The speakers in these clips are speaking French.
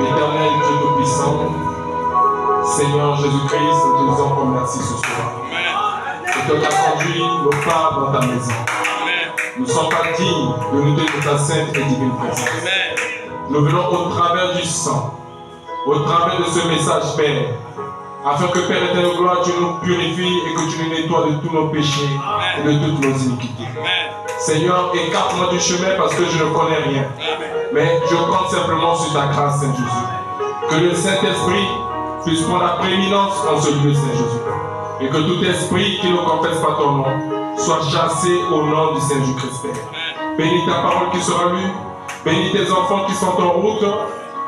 Éternel Dieu Tout-Puissant, Seigneur Jésus-Christ, nous te disons encore merci ce soir. Et que tu as conduit nos pas dans ta maison. Nous ne sommes pas dignes de lutter de ta sainte et divine présence. Nous venons au travers du sang, au travers de ce message, Père, afin que Père éternel gloire, tu nous purifies et que tu nous nettoies de tous nos péchés et de toutes nos iniquités. Seigneur, écarte-moi du chemin parce que je ne connais rien. Mais je compte simplement sur ta grâce, Saint Jésus. Que le Saint-Esprit puisse prendre la prééminence en ce lieu, Saint Jésus. Et que tout esprit qui ne confesse pas ton nom soit chassé au nom du Saint Jésus-Christ, Père. Bénis ta parole qui sera lue. Bénis tes enfants qui sont en route.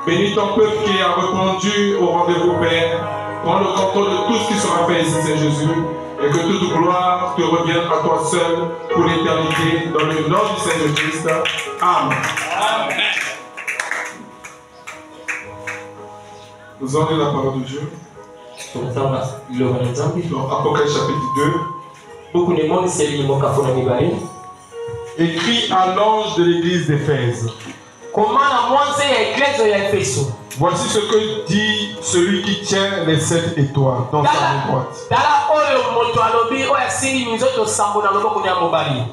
Bénis ton peuple qui a répondu au rendez-vous, Père. Prends le contrôle de tout ce qui sera fait ici, Saint Jésus. Et que toute gloire te revienne à toi seul pour l'éternité. Dans le nom du Saint Jésus-Christ. Amen. Amen. Nous allons lire la parole de Dieu. Dans Apocalypse chapitre 2. Écrit à l'ange de l'église d'Éphèse. Voici ce que dit celui qui tient les 7 étoiles dans sa main droite.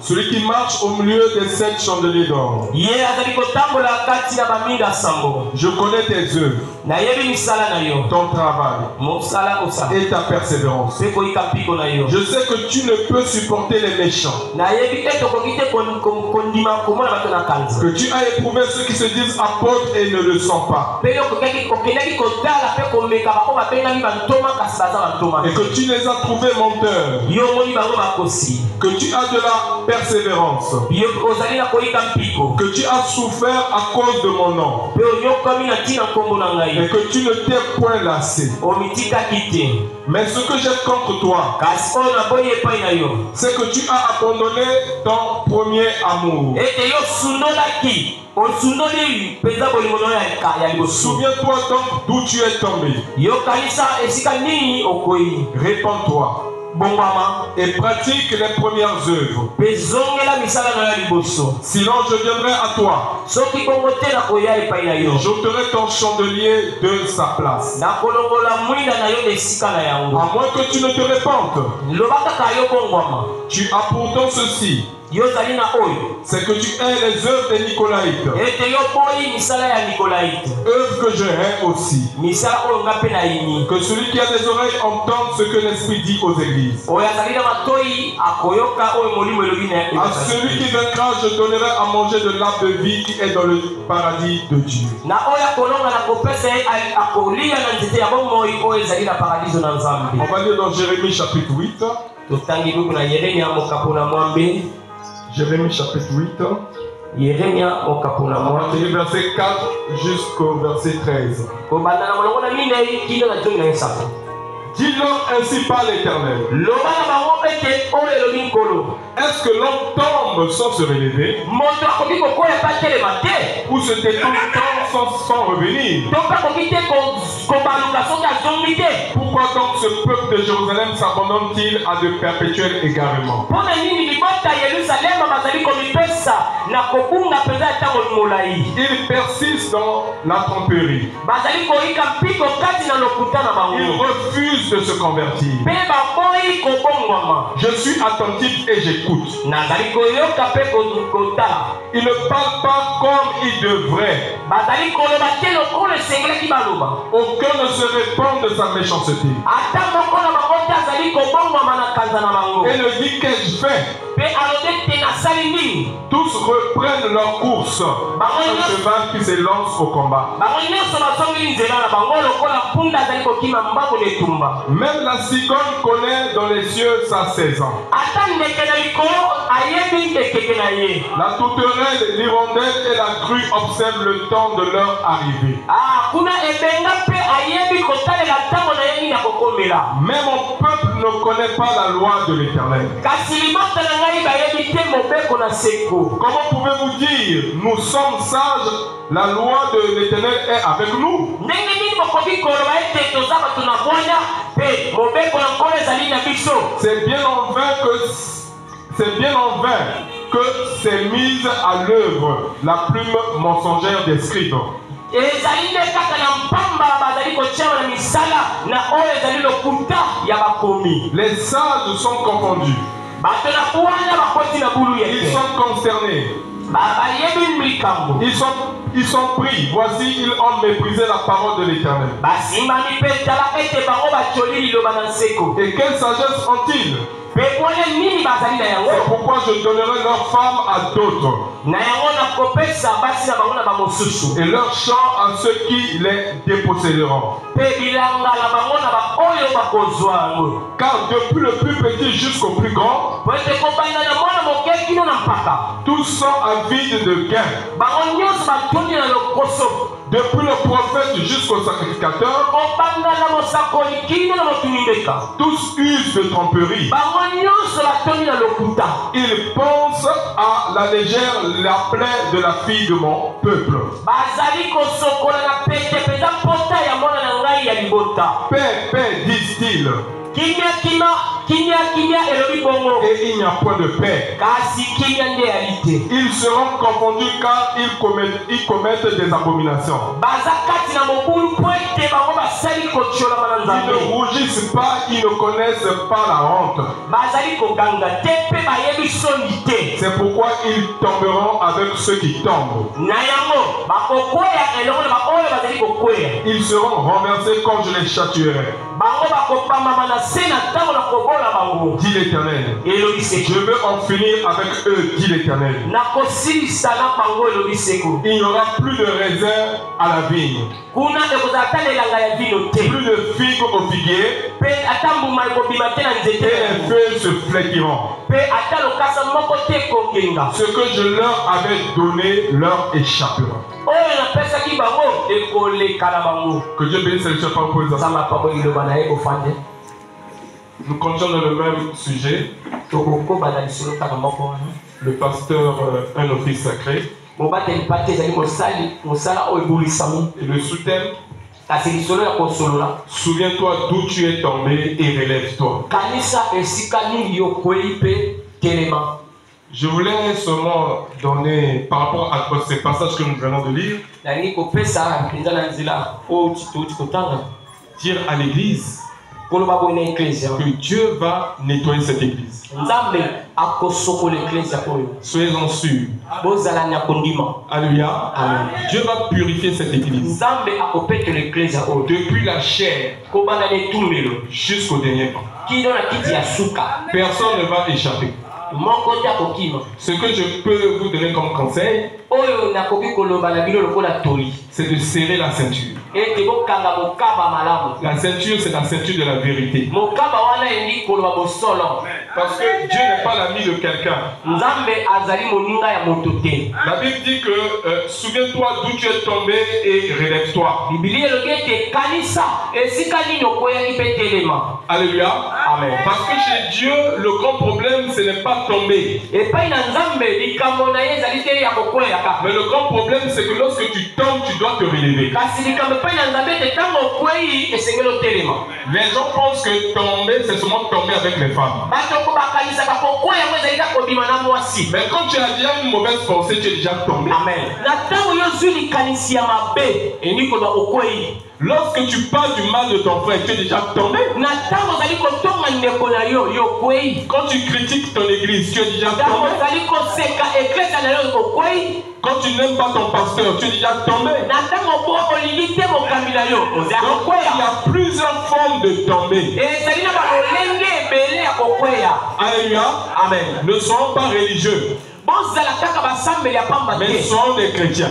Celui qui marche au milieu des 7 chandeliers d'or. Je connais tes œuvres, ton travail et ta persévérance. Je sais que tu ne peux supporter les méchants, que tu as éprouvé ceux qui se disent apôtres et ne le sont pas, et que tu les as trouvés menteurs, que tu as de la persévérance, que tu as souffert à cause de mon nom, et que tu ne t'es point lassé. Mais ce que j'ai contre toi, c'est que tu as abandonné ton premier amour. Souviens-toi donc d'où tu es tombé. Répands-toi et pratique les premières œuvres. Sinon je viendrai à toi. J'ôterai ton chandelier de sa place. À moins que tu ne te répandes. Tu as pourtant ceci, c'est que tu hais les œuvres des Nicolaïtes, œuvres que je hais aussi. Que celui qui a des oreilles entende ce que l'Esprit dit aux églises. À celui qui vaincra, je donnerai à manger de l'arbre de vie qui est dans le paradis de Dieu. On va lire dans Jérémie chapitre 8. Jérémie chapitre 8. On va lire verset 4 jusqu'au verset 13. Dis-leur ainsi par l'Éternel. Est-ce que l'homme tombe sans se relever, ou se détourne sans revenir? Pourquoi donc ce peuple de Jérusalem s'abandonne-t-il à de perpétuels égarements? Il persiste dans la tromperie. Il refuse de se convertir. Je suis attentif et j'écoute. Il ne parle pas comme il devrait. Aucun ne se répand de sa méchanceté. Et ne dit qu'ai-je fait? Tous reprennent leur course. Un cheval qui s'élance au combat. Même la cigogne connaît dans les cieux sa saison. La tourterelle, l'hirondelle et la grue observent le temps de leur arrivée. Mais mon peuple ne connaît pas la loi de l'Éternel. Comment pouvez-vous dire, nous sommes sages, la loi de l'Éternel est avec nous? C'est bien en vain que s'est mise à l'œuvre la plume mensongère des scribes. Les sages sont confondus. Ils sont concernés. Ils sont pris. Voici, ils ont méprisé la parole de l'Éternel. Et quelle sagesse ont-ils? C'est pourquoi je donnerai leurs femmes à d'autres et leurs champs à ceux qui les déposséderont. Car depuis le plus petit jusqu'au plus grand, tous sont avides de gain. Depuis le prophète jusqu'au sacrificateur, tous usent de tromperie. Ils pensent à la légère la plaie de la fille de mon peuple. Paix, paix, disent-ils. Et il n'y a point de paix. Ils seront confondus car ils commettent des abominations. Ils ne rougissent pas, ils ne connaissent pas la honte. C'est pourquoi ils tomberont avec ceux qui tombent. Ils seront renversés comme je les châtierai. Dit l'Éternel. Je veux en finir avec eux, dit l'Éternel. Il n'y aura plus de réserve à la vigne, plus de figues au figuier, et les feuilles se flétriront. Ce que je leur avais donné leur échappera. Que Dieu bénisse les chefs pour les enfants. Nous continuons dans le même sujet. Le pasteur, un office sacré. Et le sous-thème, souviens-toi d'où tu es tombé et relève-toi. Je voulais seulement donner, par rapport à ces passages que nous venons de lire, dire à l'église que Dieu va nettoyer cette église. Soyez-en sûrs. Alléluia. Amen. Dieu va purifier cette église. Depuis la chair jusqu'au dernier pas. Personne ne va échapper. Ce que je peux vous donner comme conseil, c'est de serrer la ceinture. La ceinture, c'est la ceinture de la vérité. Parce que Dieu n'est pas l'ami de quelqu'un. La Bible dit que souviens-toi d'où tu es tombé et relève-toi. Alléluia. Amen. Parce que chez Dieu, le grand problème, ce n'est pas tomber. Mais le grand problème, c'est que lorsque tu tombes, tu dois te relever. Les gens pensent que tomber, c'est seulement tomber avec les femmes. Mais quand tu as déjà une mauvaise pensée, tu es déjà tombé. Amen. Lorsque tu parles du mal de ton frère, tu es déjà tombé. Quand tu critiques ton église, tu es déjà tombé. Quand tu n'aimes pas ton pasteur, tu es déjà tombé. Donc, il y a plusieurs formes de tomber. Alléluia. Amen. Ne soyons pas religieux, mais soyons des chrétiens.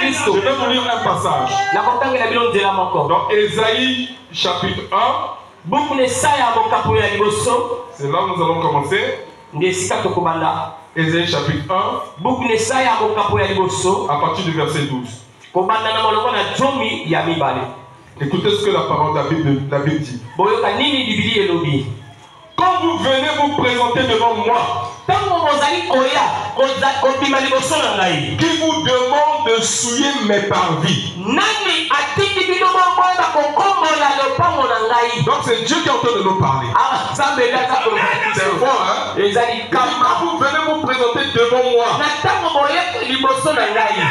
Je vais vous lire un passage. Dans Ésaïe chapitre 1. C'est là où nous allons commencer. Ésaïe chapitre 1. À partir du verset 12. Écoutez ce que la parole de la Bible dit. Quand vous venez vous présenter devant moi, qui vous demande de souiller mes parvis, Donc c'est Dieu qui est en train de nous parler. C'est fort, hein? Quand vous venez vous présenter devant moi,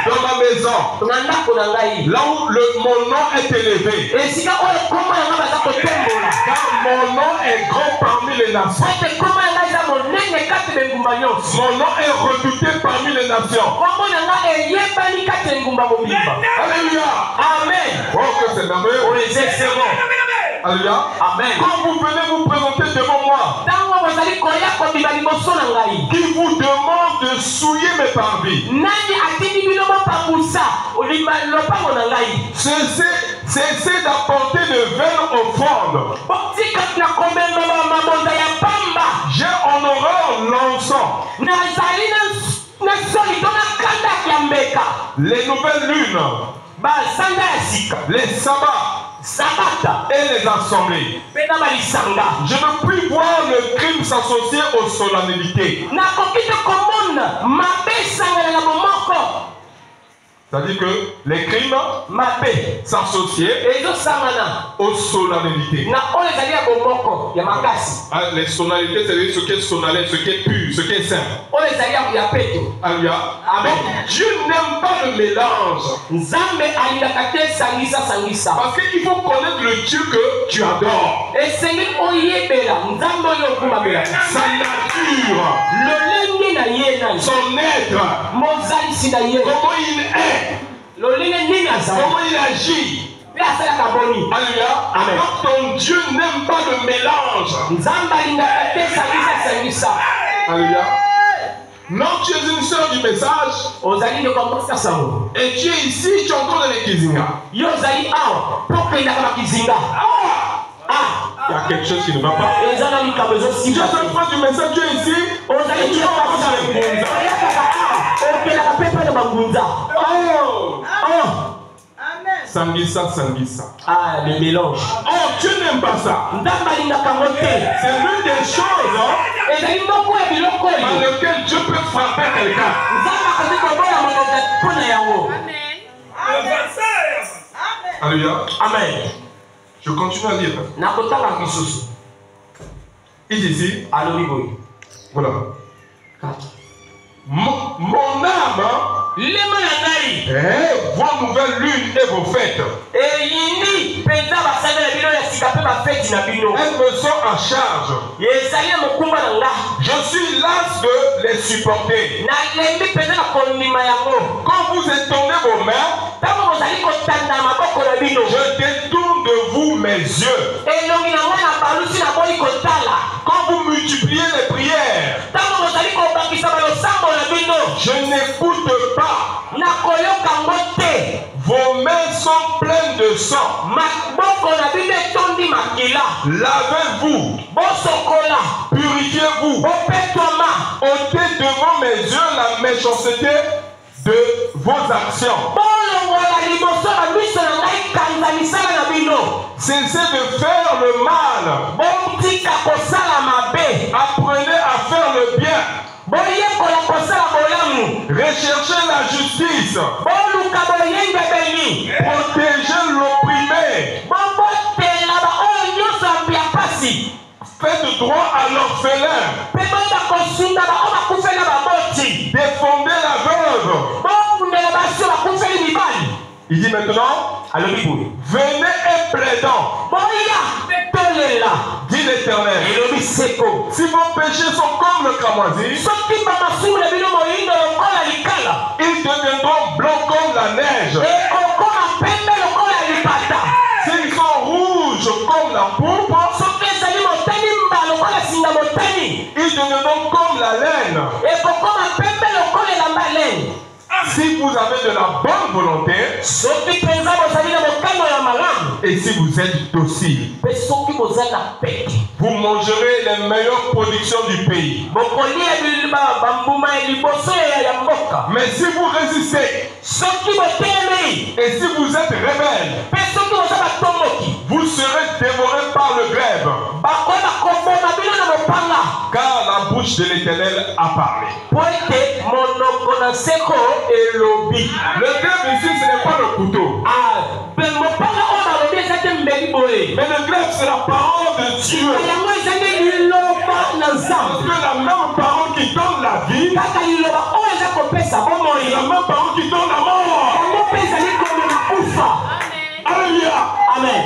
dans ma maison, là où mon nom est élevé, car mon nom est grand parmi les nations. Mon nom est redouté parmi les nations. Alléluia. Amen. Oh, que c'est merveilleux. Alléluia. Amen. Quand vous venez vous présenter devant moi, qui vous demande de souiller mes parvis, cessez d'apporter de vaines offrandes. J'ai honoré l'encens, les nouvelles lunes, les sabbats et les assemblées. Je ne puis voir le crime s'associer aux solennalités. C'est-à-dire que les crimes s'associaient aux solennalités. Les solennalités, c'est-à-dire ce qui est solennel, ce qui est pur, ce qui est saint. Alléluia. Donc Dieu n'aime pas le mélange. Parce qu'il faut connaître le Dieu que tu adores. Sa nature, son être, comment il est, comment il agit. Alléluia. Alors ton Dieu n'aime pas le mélange. Alléluia. Non, tu es une sœur du message. Et tu es ici, tu es encore dans les Kizinga. Il y a quelque chose qui ne va pas. Tu es un frère du message, tu es ici. Et tu vas passer dans les Bunza. Sangisa. Ah, le mélange. Oh, tu n'aimes pas ça. C'est l'une des choses dans lesquelles Dieu peut frapper quelqu'un. Alléluia. Amen. Je continue à lire. Il dit ici. Voilà. Mon âme vos nouvelles lunes et vos fêtes. Elles me sont en charge. Je suis las de les supporter. Quand vous étendez vos mains, je détourne de vous mes yeux. Quand vous multipliez les prières, je n'écoute pas. Vos mains sont pleines de sang. Lavez-vous. Purifiez-vous. ôtez devant mes yeux la méchanceté de vos actions. Cessez de faire le mal. Apprenez à faire le bien. Recherchez la justice. Protégez l'opprimé. Faites droit à l'orphelin. Défendez la veuve. Il dit maintenant, venez et plaidant. Dit l'Éternel. Si vos péchés sont comme le cramoisi, ils deviendront blancs comme la neige. S'ils sont rouges comme la pourpre, ils deviendront comme la laine. Si vous avez de la bonne volonté, et si vous êtes docile, vous mangerez les meilleures productions du pays. Mais si vous résistez, et si vous êtes rebelle, vous serez dévorés par le glaive. Car la bouche de l'Éternel a parlé. Le glaive ici, ce n'est pas le couteau. Mais le c'est la parole de Dieu. Parce que la même parole qui donne la vie, c'est la même parole qui donne la mort. Alléluia. Amen.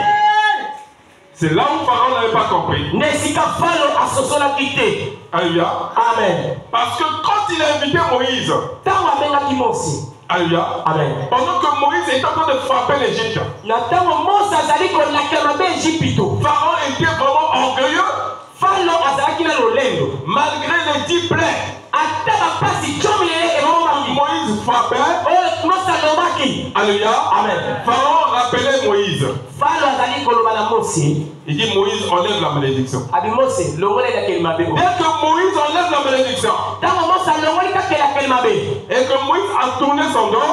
C'est là où Pharaon n'avait pas compris. Alléluia. Amen. Parce que quand il a invité Moïse, alléluia. Amen. Pendant que Moïse était en train de frapper l'Égypte, Pharaon était vraiment orgueilleux. Malgré les 10 plaies, Moïse frappait. Alléluia. Amen. Pharaon rappelait Moïse. Il dit Moïse enlève la malédiction. Dès que Moïse enlève la malédiction et que Moïse a tourné son dos,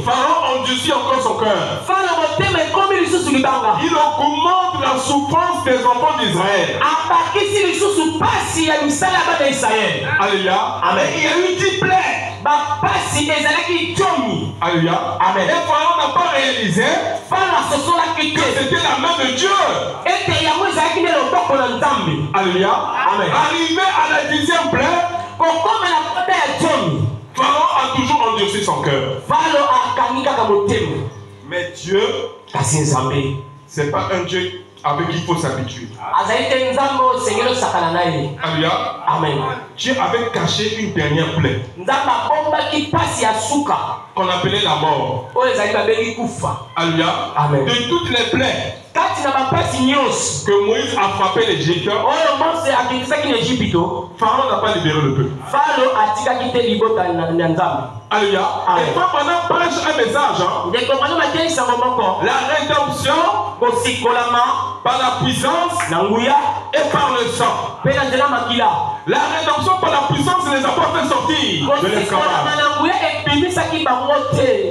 Pharaon endurcit encore son cœur. Il augmente la souffrance des enfants d'Israël. Alléluia. Amen. Et il y a eu 10 plaies. Alléluia. Amen. Et Pharaon n'a pas réalisé que c'était la main de Dieu. Alléluia. Amen. Arrivé à la 10e plaie, Pharaon a toujours endurci son cœur. Mais Dieu, c'est pas un Dieu avec qui il faut s'habituer. Alléluia. Amen. Dieu avait caché une dernière plaie qu'on appelait la mort. Alléluia. Amen. De toutes les plaies que Moïse a frappé l'Égypte, Pharaon n'a pas libéré le peuple. Alléluia. Amen. Et quand pendant prêche un message, la rédemption par la puissance et par le sang. La rédemption par la puissance les a pas fait sortir de l'esclavage.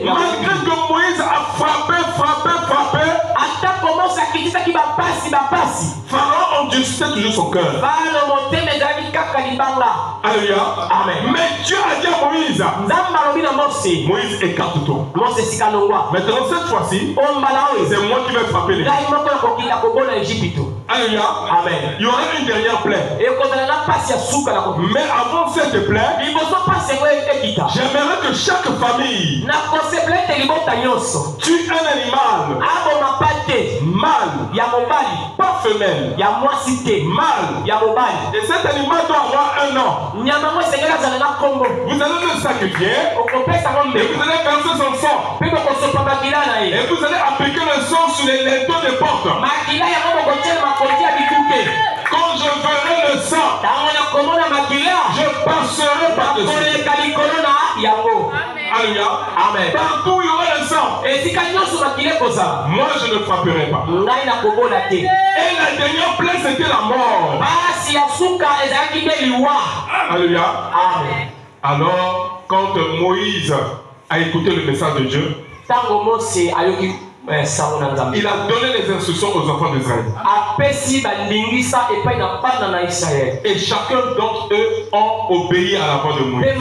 Malgré que Moïse a frappé, Pharaon endurcissait toujours son cœur. Alléluia. Amen. Mais Dieu a dit à Moïse, Moïse, écarte-toi. Maintenant, cette fois-ci, c'est moi qui vais frapper les gens. Alléluia. Amen. Il y aura une dernière plaie. Mais avant cette plaie, j'aimerais que chaque famille tue un animal mâle, pas femelle, mâle. Et cet animal doit avoir un nom. Vous allez le sacrifier et vous allez verser son sang. Et vous allez appliquer le sang sur les linteaux des portes. Quand je verrai le sang, je passerai par-dessus. Alléluia. Amen. Partout où il y aura le sang, moi je ne frapperai pas. Et la dernière plaie, c'était la mort. Alléluia. Amen. Alors, quand Moïse a écouté le message de Dieu, il a donné les instructions aux enfants d'Israël. Et chacun d'entre eux ont obéi à la voix de Moïse.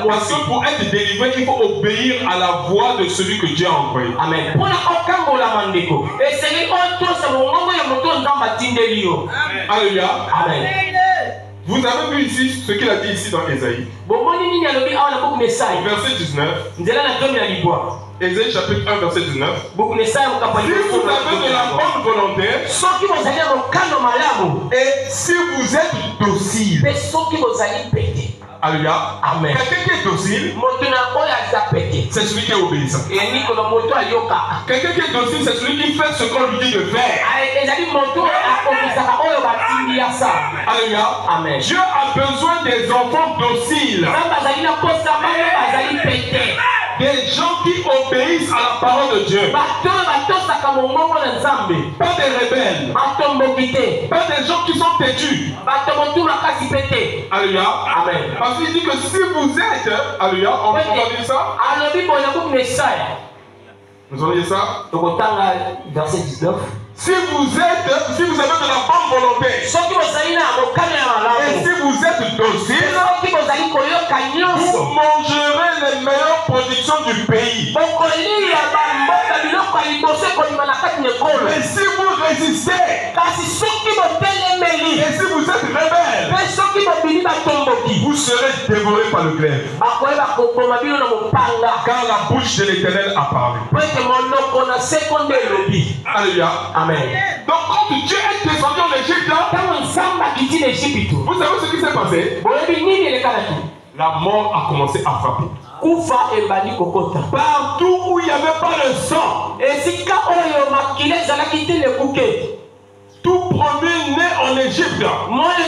Parce que pour être délivré, il faut obéir à la voix de celui que Dieu a envoyé. Amen. Alléluia. Amen. Vous avez vu ici ce qu'il a dit ici dans Ésaïe. Verset 19. Ésaïe chapitre 1 verset 19. Si vous avez de la bonne volonté et si vous êtes docile. Alléluia. Amen. Quelqu'un qui est docile, c'est celui qui est obéissant. Quelqu'un qui est docile, c'est celui qui fait ce qu'on lui dit de faire. Alléluia. Amen. Dieu a besoin des enfants dociles. Des gens qui obéissent à la parole de Dieu. Pas des rebelles. Pas des gens qui sont têtus. Alléluia. Amen. Parce qu'il dit que si vous êtes, alléluia, on va dire ça. Nous allons dire ça. Verset 19. Si vous avez de la bonne volonté et si vous êtes docile, vous mangerez les meilleures productions du pays. Mais si vous résistez, et si vous êtes rebelle, vous serez dévorés par le glaive. Car la bouche de l'Éternel a parlé. Alléluia. Amen. Donc quand Dieu est descendu en Égypte, vous savez ce qui s'est passé? La mort a commencé à frapper. Partout où il n'y avait pas de sang, tout premier-né en Égypte, mâle,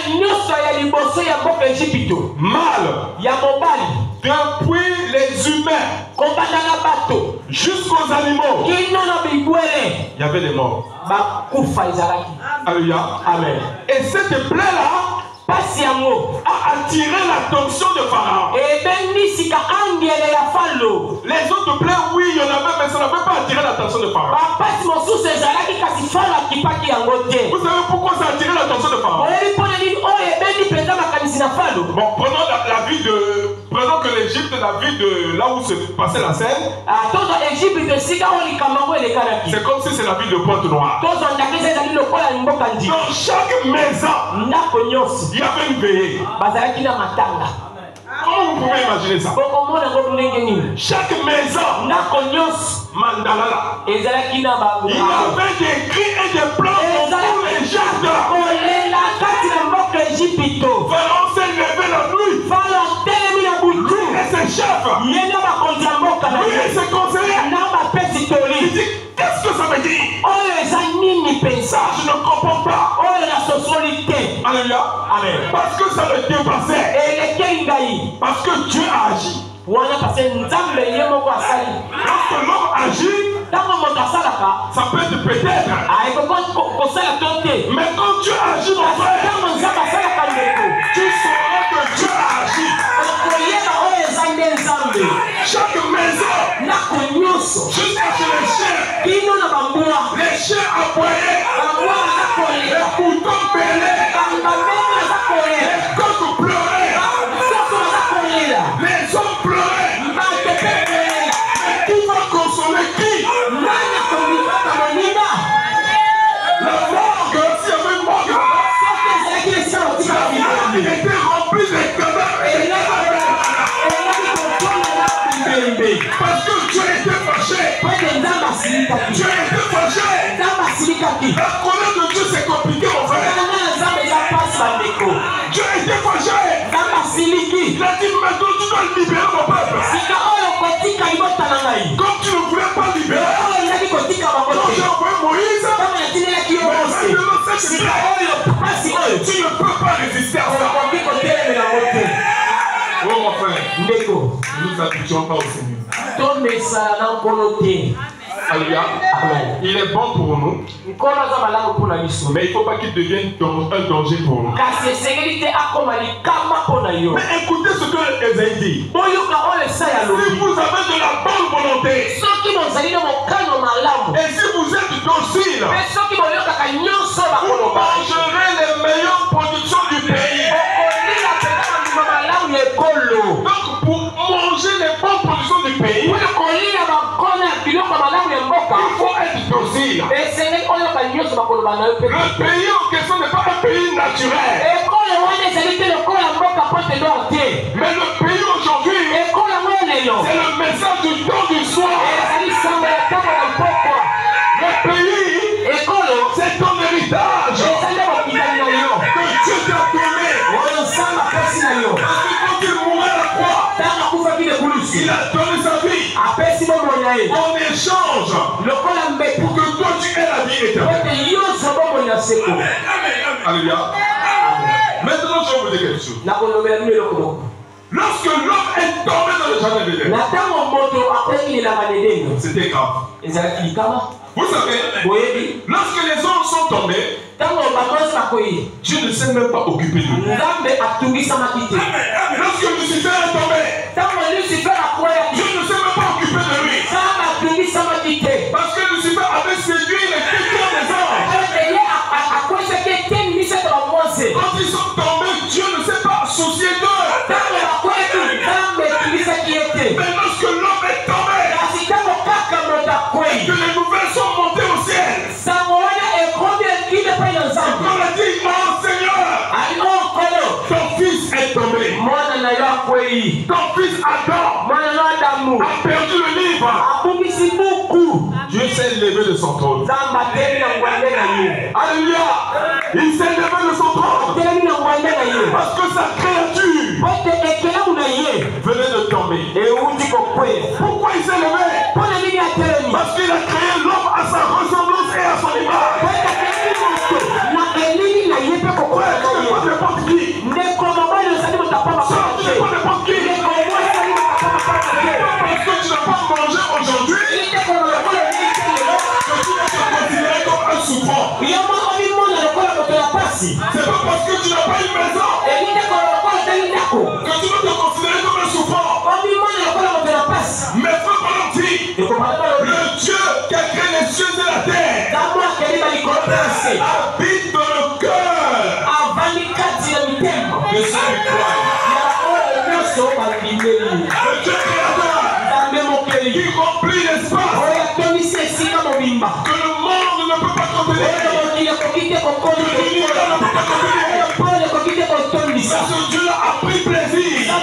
depuis les humains jusqu'aux animaux, il y avait des morts. Alléluia. Amen. Et cette plaie-là a attiré l'attention de Pharaon. Les autres plaies, oui, il y en avait, mais ça n'avait pas attiré l'attention de Pharaon. Vous savez pourquoi ça a attiré l'attention de Pharaon? Bon, prenons que l'Égypte, la ville de là où se passait la scène, c'est comme si c'est la ville de Pointe-Noire. Dans chaque maison, il y avait une veillée. Comment vous pouvez imaginer ça? Chaque maison, Mandalala, il y avait des cris et des plans pour les gens. Pharaon s'est levé la nuit. Lui et ses chefs, lui et ses conseillers, il dit, qu'est-ce que ça veut dire? Ça, je ne comprends pas. Alléluia. Amen. Parce que ça le dépassait. Parce que Dieu a agi. Lorsque l'homme agit, ça peut être peut-être. Mais quand Dieu agit, mon frère, tu sauras que Dieu a agi. Chaque maison, jusqu'à chez les chiens aboyaient, les moutons bêlaient, les coqs pleuraient, les hommes pleuraient. Qui va consoler qui? La morgue, s'il y avait une morgue, la ville était remplie de cadavres. Parce que Dieu était fâché. Dieu était fâché. La colère de Dieu c'est compliqué mon frère. Dieu était fâché. Il a dit maintenant tu dois libérer mon peuple. Comme tu ne voulais pas libérer, quand j'ai envoyé Moïse, tu ne peux pas résister à ça. Oh mon frère, nous ne nous habituons pas au Seigneur. Alléluia. Il est bon pour nous, mais il ne faut pas qu'il devienne un danger pour nous. Mais écoutez ce que Ésaïe dit. Si vous avez de la bonne volonté, et si vous êtes docile, vous mangerez les meilleures productions du pays. Donc pour manger les bonnes productions du pays, il faut être docile. Le pays en question n'est pas un pays naturel. Mais le pays aujourd'hui, c'est le message du temps du soir. Le pays, c'est ton héritage que Dieu t'a donné. Parce que quand il mourait à la croix, il a donné sa vie en échange pour que toi tu aies la vie éternelle. Alléluia. Maintenant je vais vous dire quelque chose. Lorsque l'homme est tombé dans le jardin d'Éden, c'était grave. Vous savez, lorsque les hommes sont tombés, Dieu ne s'est même pas occupé de nous. Lorsque Lucifer est tombé, Dieu ne s'est même pas occupé de lui. Parce que Lucifer avait séduit les chrétiens des anges. Quand ils sont tombés, Dieu ne s'est pas soucié d'eux. Mais lorsque l'homme est tombé, que les nouvelles sont montées Ton fils Adam a perdu le livre. Dieu s'est levé de son trône. Alléluia. Il s'est levé de son trône. Parce que sa créature venait de tomber. Pourquoi il s'est levé? Parce qu'il a créé l'homme à sa ressemblance et à son image. Pourquoi tu n'es pas n'importe qui? Tu n'es pas n'importe qui. Parce que tu n'as pas mangé aujourd'hui, que tu vas te considérer comme un souffrant. C'est pas parce que tu n'as pas une maison que tu vas te considérer comme un souffrant. Mais frère Valentin, le Dieu qui a créé les cieux et la terre habite dans le cœur de ceux qui croient. Le Dieu créateur qui remplit l'espace que le monde ne peut pas contenir, que l'univers ne peut pas contenir. Ce Dieu-là a pris plaisir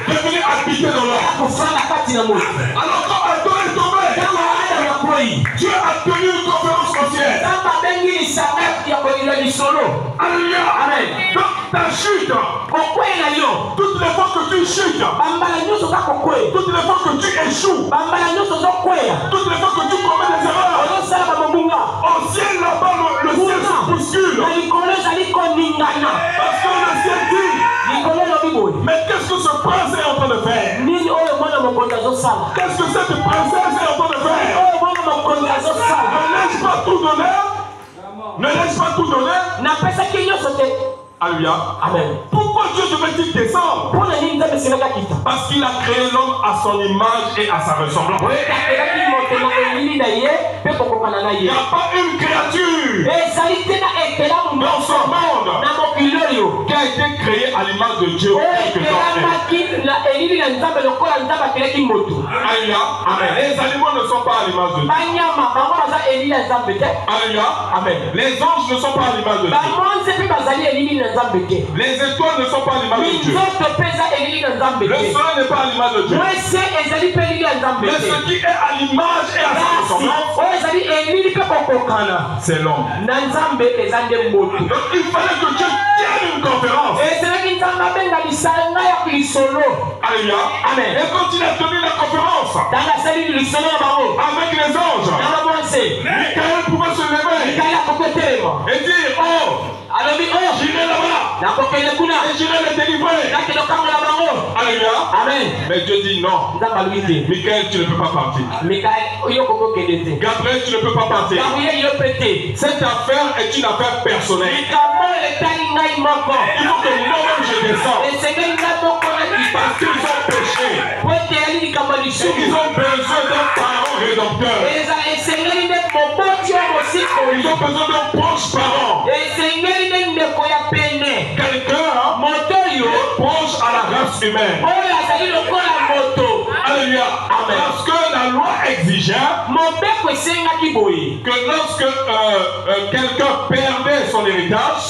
de venir habiter dans l'homme. Alors quand Adam est tombé, Dieu a tenu une conférence entière. Alléluia. Amen. Donc ta chute, toutes les fois que tu chutes, toutes les fois que tu échoues, toutes les fois que tu commets des erreurs, au ciel là-bas, le ciel se bouscule. Parce que le ciel dit, mais qu'est-ce que ce prince est en train de faire? Qu'est-ce que cette princesse est en train de faire? Ne laisse pas tout donner. Ne laisse pas tout donner. Alléluia. Amen. Pourquoi Dieu devait-il descendre? Parce qu'il a créé l'homme à son image et à sa ressemblance. Il n'y a pas une créature dans ce monde qui a été créée à l'image de Dieu. Alléluia. Amen. Les animaux ne sont pas à l'image de Dieu. Alléluia. Amen. Les anges ne sont pas à l'image de Dieu. Les étoiles ne sont pas à l'image de Dieu. Le soleil n'est pas à l'image de Dieu. Mais ce qui est à l'image et à sa ressemblance, c'est l'homme. Donc il fallait que Dieu tienne une conférence. Alléluia. Amen. Et quand il a tenu la conférence avec les anges, Michael pouvait se lever et dire, oh, j'irai là-bas et j'irai les délivrer. Alléluia. Amen. Mais Dieu dit non. Michael, tu ne peux pas partir. Gabriel, tu ne peux pas partir. Cette affaire est une affaire personnelle. Il faut que moi-même je descende. Parce qu'ils ont péché. Et ils ont besoin d'un parent rédempteur. Ils ont besoin d'un proche parent. Quelqu'un proche à la race humaine. Alléluia. Amen. Parce que la loi exigeait que lorsque quelqu'un perdait son héritage,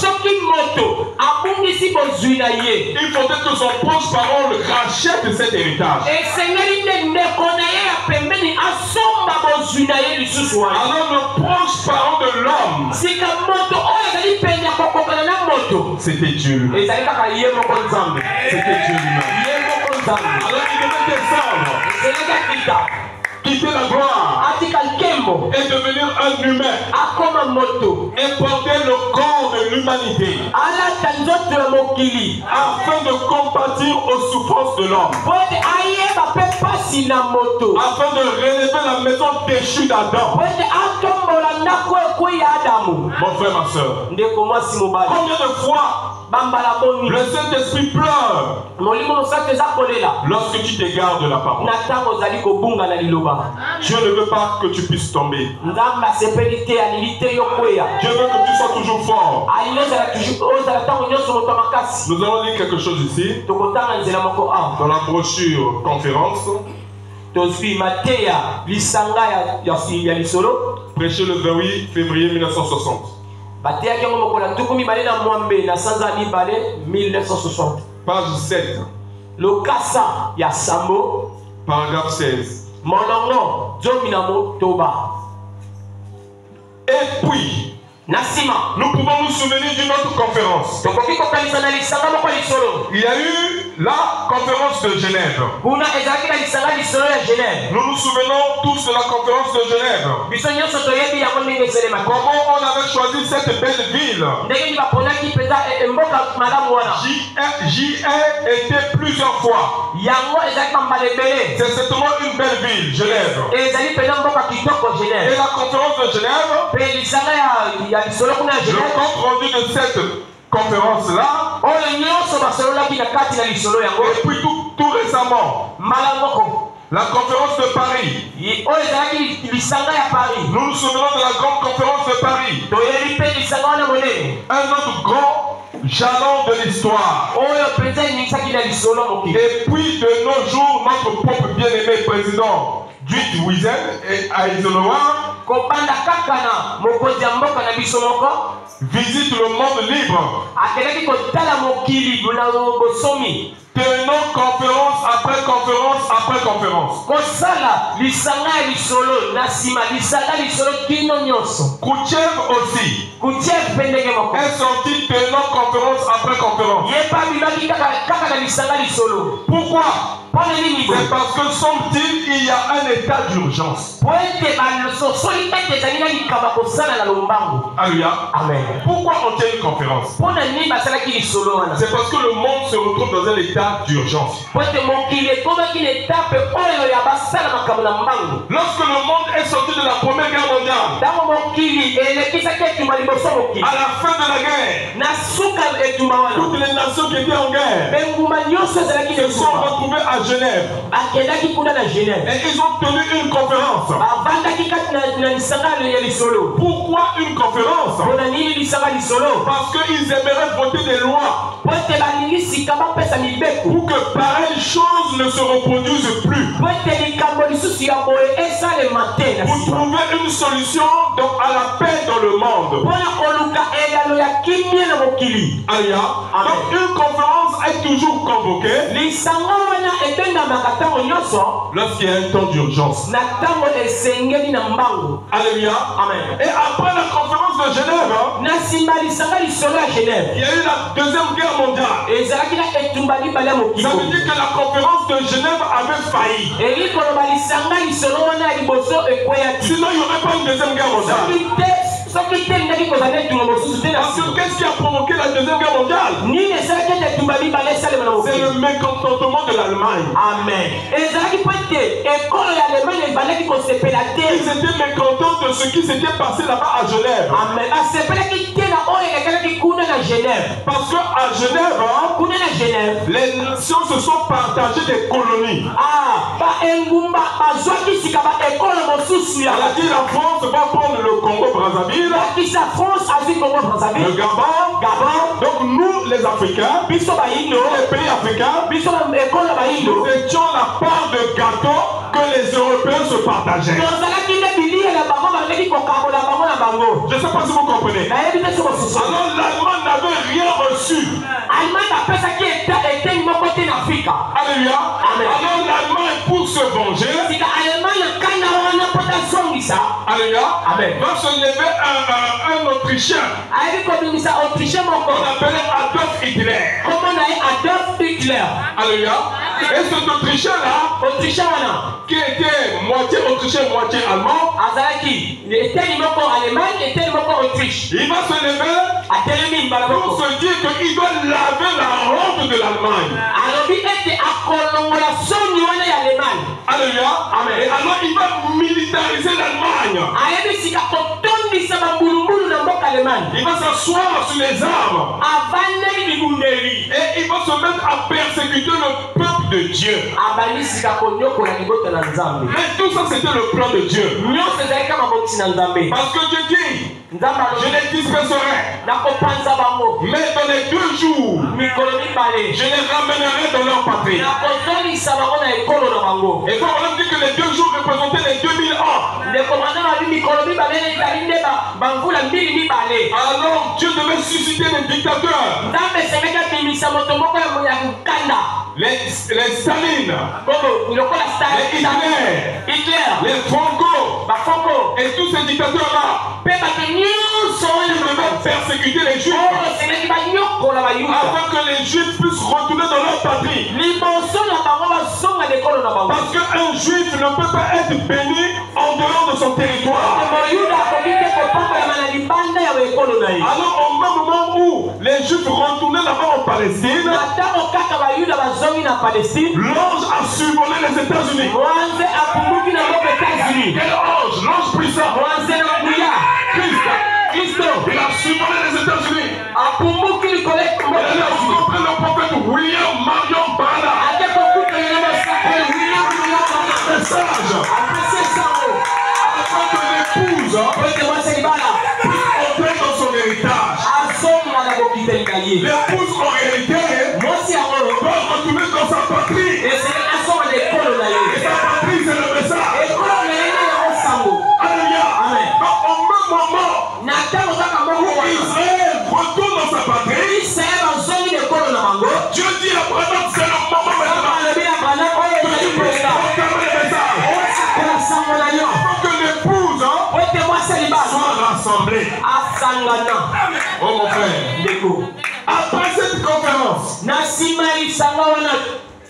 il faudrait que son proche parent le rachète de cet héritage. Alors le proche parent de l'homme, c'était Dieu. C'était Dieu lui-même. Alors il devait descendre, quitter la gloire et devenir un humain et porter le corps de l'humanité afin de compatir aux souffrances de l'homme, afin de relever la maison déchue d'Adam. Mon frère, ma soeur, combien de fois le Saint-Esprit pleure lorsque tu t'égares de la parole? Dieu ne veut pas que tu puisses tomber. Dieu veut que tu sois toujours fort. Nous allons lire quelque chose ici dans la brochure conférence. Prêché le 28 février 1960. Page 7. Le Kassa ya Sambo. Paragraphe 16. Molongo Jominamo Toba. Et puis, Nassima. nous pouvons nous souvenir d'une autre conférence. Il y a eu la conférence de Genève. Nous nous souvenons tous de la conférence de Genève. Comment on avait choisi cette belle ville. J'y ai été plusieurs fois. C'est certainement une belle ville, Genève. Et la conférence de Genève, le compte rendu de cette conférence-là, et puis tout récemment, la conférence de Paris. Nous nous souvenons de la grande conférence de Paris. Un autre grand jalon de l'histoire. Et puis de nos jours, notre propre bien-aimé président Dwight Wiesen et Aizonoa visite le monde libre. Tenons conférence après conférence après conférence. Koutchev aussi est sorti tenant conférence après conférence. Pourquoi? C'est parce que semble-t-il, il y a un état d'urgence. Alléluia. Amen. Pourquoi on tient une conférence? C'est parce que le monde se retrouve dans un état d'urgence. Lorsque le monde est sorti de la Première Guerre mondiale, à la fin de la guerre, toutes les nations qui étaient en guerre se sont retrouvées à Genève. Et ils ont tenu une conférence. Pourquoi une conférence? Parce qu'ils aimeraient voter des lois pour que pareilles choses ne se reproduisent plus. Pour trouver une solution à la paix dans le monde. Alléluia. Donc une conférence est toujours convoquée lorsqu'il y a un temps d'urgence. Alléluia. Amen. Et après la conférence de Genève, il y a eu la Deuxième Guerre mondiale. Ça veut dire que la conférence de Genève avait failli. Sinon il n'y aurait pas une Deuxième Guerre mondiale. Parce que qu'est-ce qui a provoqué la Deuxième Guerre mondiale? C'est le mécontentement de l'Allemagne. Amen. Ils étaient mécontents de ce qui s'était passé là-bas à Genève. Amen. Parce qu'à Genève, les nations se sont partagées des colonies. Elle a dit la France va prendre le Congo-Brazzaville, le Gabon. Donc nous les Africains, les pays africains, nous étions la part de gâteau que les Européens se partageaient. Je ne sais pas si vous comprenez. Alors l'Allemagne n'avait rien reçu. Alléluia. Alors l'Allemagne, pour se venger, alléluia, va se lever un Autrichien. On appelait Adolf Hitler. Alléluia. Et cet Autrichien-là, qui était moitié Autrichien, moitié Allemand, il va se lever pour se dire qu'il doit laver la honte de l'Allemagne. Alléluia. Amen. Et alors il va militariser l'Allemagne. Il va s'asseoir sur les armes. Et il va se mettre à persécuter le peuple de Dieu. Mais tout ça c'était le plan de Dieu. Parce que Dieu dit, je les disperserai. Mais dans les 2 jours, je les ramènerai dans leur patrie. bango. Et donc on a dit que les 2 jours représentaient les 2000 ans. Alors Dieu devait susciter des dictateurs. Les Staline, les Hitler, les Franco, et tous ces dictateurs-là, ils devaient persécuter les Juifs afin que les Juifs puissent retourner dans leur patrie. Parce qu'un Juif ne peut pas être béni en dehors de son territoire. Alors au même moment où les Juifs retournaient là-bas en Palestine, l'ange a survolé les États-Unis. Quel ange? L'ange puissant. Christ, il a survolé les États-Unis. Il a rencontré le prophète William Marion Branham. Message afin que l'épouse puisse entrer dans son héritage. L'épouse en hérité doit retourner dans sa patrie. Et sa patrie, c'est le message. Alléluia. Donc au même moment où Israël retourne dans sa patrie, Dieu dit à Branham, c'est le moment maintenant. Afin que l'épouse soit rassemblée. Oh mon frère, après cette conférence de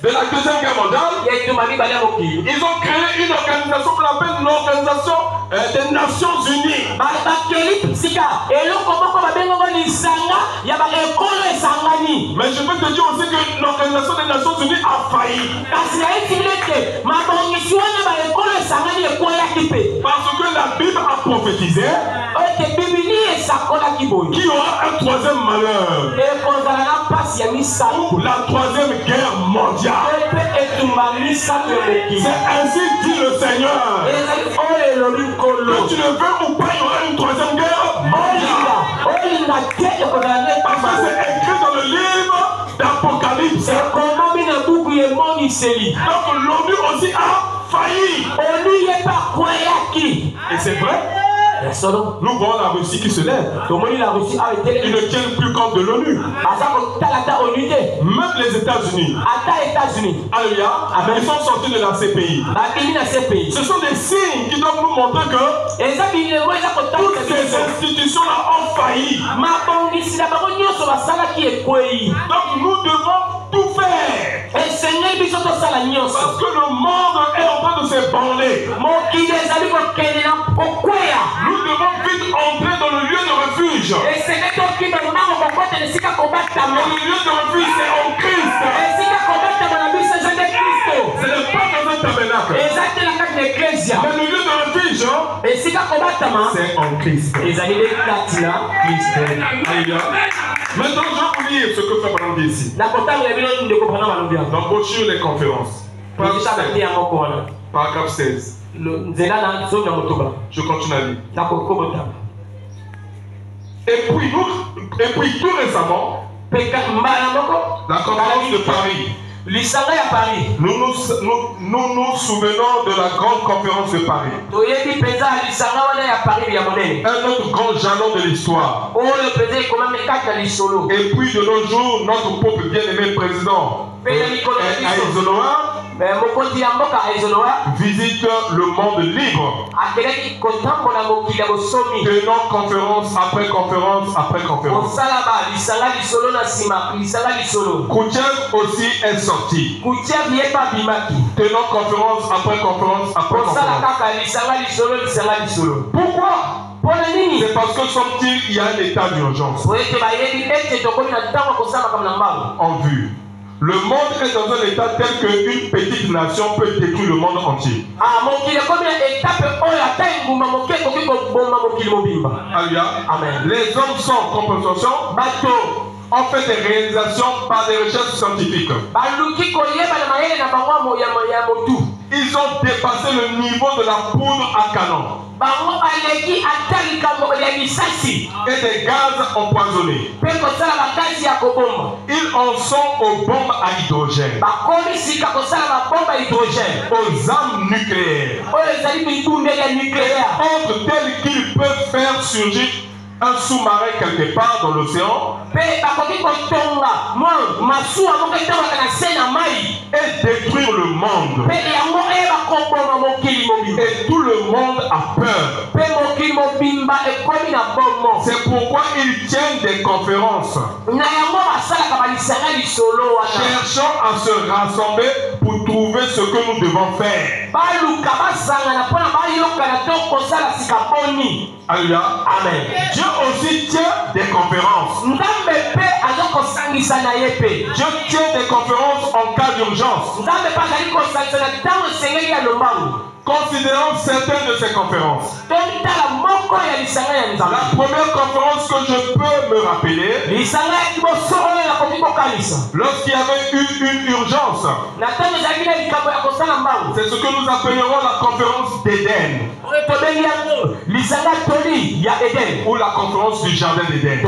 la Deuxième Guerre mondiale, ils ont créé une organisation qu'on appelle l'Organisation des Nations Unies. Mais je peux te dire aussi que l'Organisation des Nations Unies a failli. Parce que la Bible a prophétisé qu'il y aura un troisième malheur. La troisième guerre mondiale. C'est ainsi dit le Seigneur. Que tu le veux ou pas, il y aura une troisième guerre mondiale. Parce que c'est écrit dans le livre d'Apocalypse. Donc l'ONU aussi a failli. Et c'est vrai. Nous voyons la Russie qui se lève. Ils ne tiennent plus compte de l'ONU. Même les États-Unis. Alléluia. Ils sont sortis de la CPI. Ce sont des signes qui doivent nous montrer que toutes ces institutions-là ont failli. Donc nous devons tout faire. Parce que le monde est en train de s'ébranler. Nous devons vite entrer dans le lieu de refuge. Et le lieu de refuge, c'est en Christ. Ce n'est pas dans un tabernacle. Mais le lieu de refuge, c'est en Christ. Alléluia. Maintenant, je vais vous lire ce que Frère Branham dit ici. Dans brochure les conférences. Paragraphe 16. Je continue à lire. Et puis tout récemment, la conférence de Paris. Nous nous souvenons de la grande conférence de Paris. Un autre grand jalon de l'histoire. Et puis de nos jours, notre pauvre bien-aimé président visite le monde libre. Tenant conférence après conférence après conférence. Khrouchtchev aussi est sorti. Tenant conférence après conférence après conférence. Pourquoi? C'est parce que semble-t-il, il y a un état d'urgence en vue. Le monde est dans un état tel qu'une petite nation peut détruire le monde entier. Alléluia. Amen. Les hommes sans compensation ont fait des réalisations par des recherches scientifiques. Ils ont dépassé le niveau de la poudre à canon. Et des gaz empoisonnés. Ils en sont aux bombes à hydrogène. Aux armes nucléaires. Autres telles qu'ils peuvent faire surgir un sous-marin quelque part dans l'océan et détruire le monde. Et tout le monde a peur. C'est pourquoi ils tiennent des conférences cherchant à se rassembler pour trouver ce que nous devons faire. Alléluia. Amen. Dieu aussi tient des conférences. Dieu tient des conférences en cas d'urgence. Considérons certaines de ces conférences. La première conférence que je peux me rappeler, lorsqu'il y avait eu une urgence, c'est ce que nous appellerons la conférence d'Éden, ou la conférence du jardin d'Éden.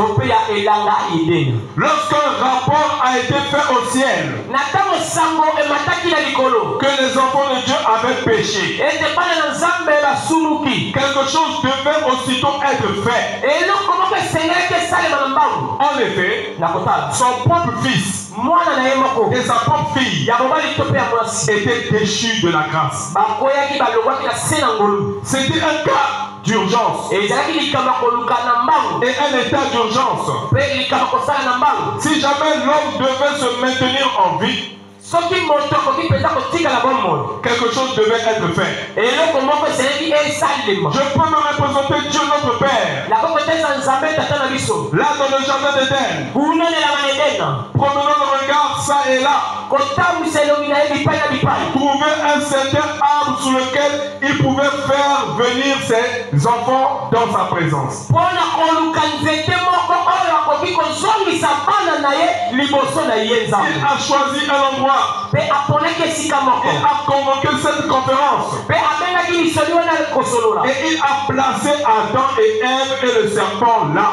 Lorsqu'un rapport a été fait au ciel que les enfants de Dieu avaient péché, quelque chose devait aussitôt être fait. En effet, son propre fils et sa propre fille étaient déchus de la grâce. C'était un cas d'urgence et un état d'urgence. Si jamais l'homme devait se maintenir en vie, quelque chose devait être fait. Je peux me représenter Dieu notre Père. Là dans le jardin d'Éden, promenant le regard ça et là, trouver un certain arbre sous lequel il pouvait faire venir ses enfants dans sa présence. Il a choisi un endroit et a convoqué cette conférence. Et il a placé Adam et Ève et le serpent là.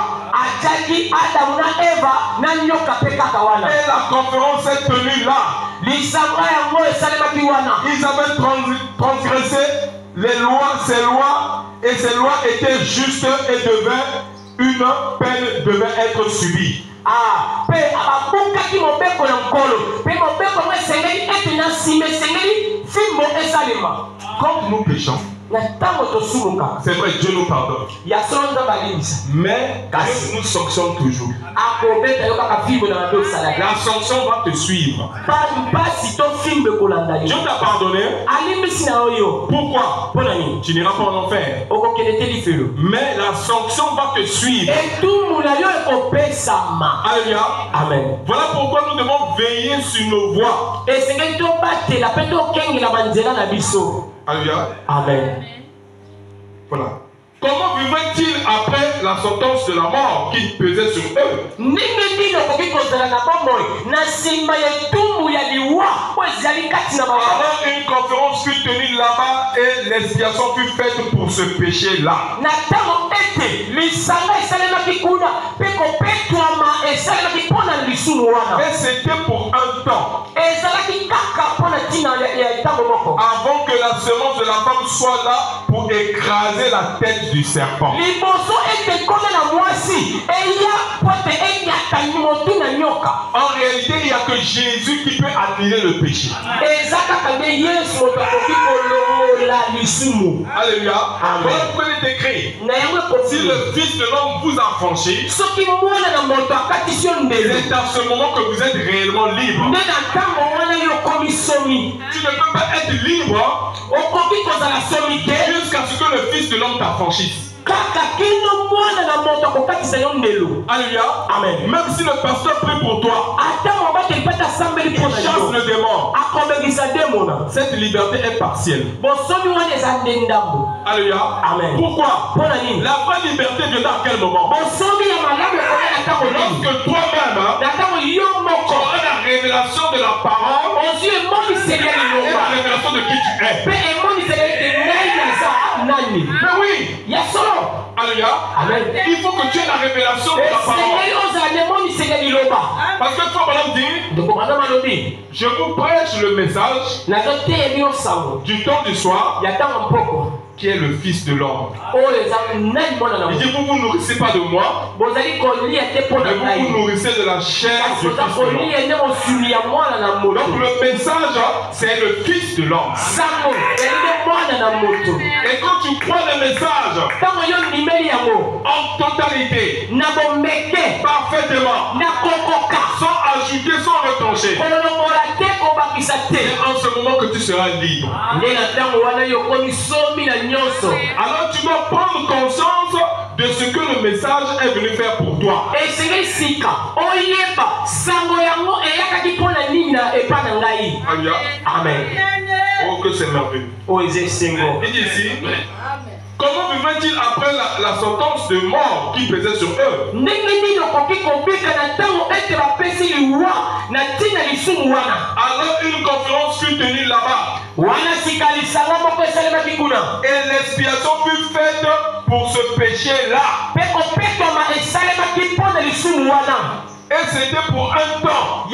Et la conférence est tenue là. Ils avaient transgressé les lois, ces lois, et ces lois étaient justes et une peine devait être subie. Quand nous péchons, c'est vrai, Dieu nous pardonne. Mais nous sanctionnons toujours. La sanction va te suivre. Dieu t'a pardonné. Pourquoi? Tu n'iras pas en enfer. Mais la sanction va te suivre. Alléluia. Amen. Voilà pourquoi nous devons veiller sur nos voies. Alléluia. Amen. Voilà. Comment vivraient-ils après la sentence de la mort qui pesait sur eux? Alors une conférence fut tenue là-bas et l'expiation fut faite pour ce péché-là. Mais c'était pour un temps. Avant que la semence de la femme soit là pour écraser la tête du serpent. En réalité, il n'y a que Jésus qui peut annuler le péché. Alléluia. Voilà pourquoi il est écrit: si le Fils de l'homme vous a franchi, c'est à ce moment que vous êtes réellement libre. Tu ne peux pas être libre jusqu'à ce que le Fils de l'homme t'affranchisse. Alléluia. Amen. Même si le pasteur prie pour toi, il chasse le démon, cette liberté est partielle. Alléluia. Amen. Pourquoi? La vraie liberté vient à quel moment? Lorsque toi-même tu auras la révélation de la parole et la révélation de qui tu es. Mais oui. Alléluia. Il faut que tu aies la révélation de la parole. Parce que toi, madame dit, je vous prêche le message du temps du soir qui est le Fils de l'homme. Il dit, vous ne nourrissez pas de moi, mais vous vous nourrissez de la chair du Fils de l'homme. Donc le message, c'est le Fils de l'homme. Et quand tu crois le message en totalité, parfaitement, sans ajouter, sans retrancher, c'est en ce moment que tu seras libre. Alors tu dois prendre conscience de ce que le message est venu faire pour toi. Amen. Oh, que c'est merveilleux. Il dit ici, comment vivait-il après la sentence de mort qui pesait sur eux? Alors une conférence fut tenue là-bas. Et l'expiation fut faite pour ce péché-là. Et c'était pour un temps.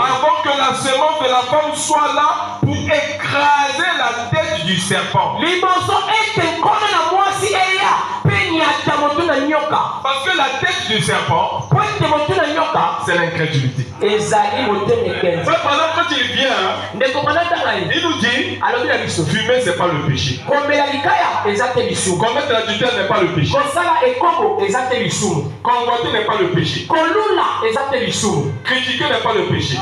Avant que la semence de la femme soit là pour écraser la tête du serpent. Parce que la tête du serpent, c'est l'incrédulité. Pendant quand il vient, il nous dit, fumer c'est pas le péché. Commettre l'adultère n'est pas le péché. Convoiter n'est pas le péché. Critiquer n'est pas le péché.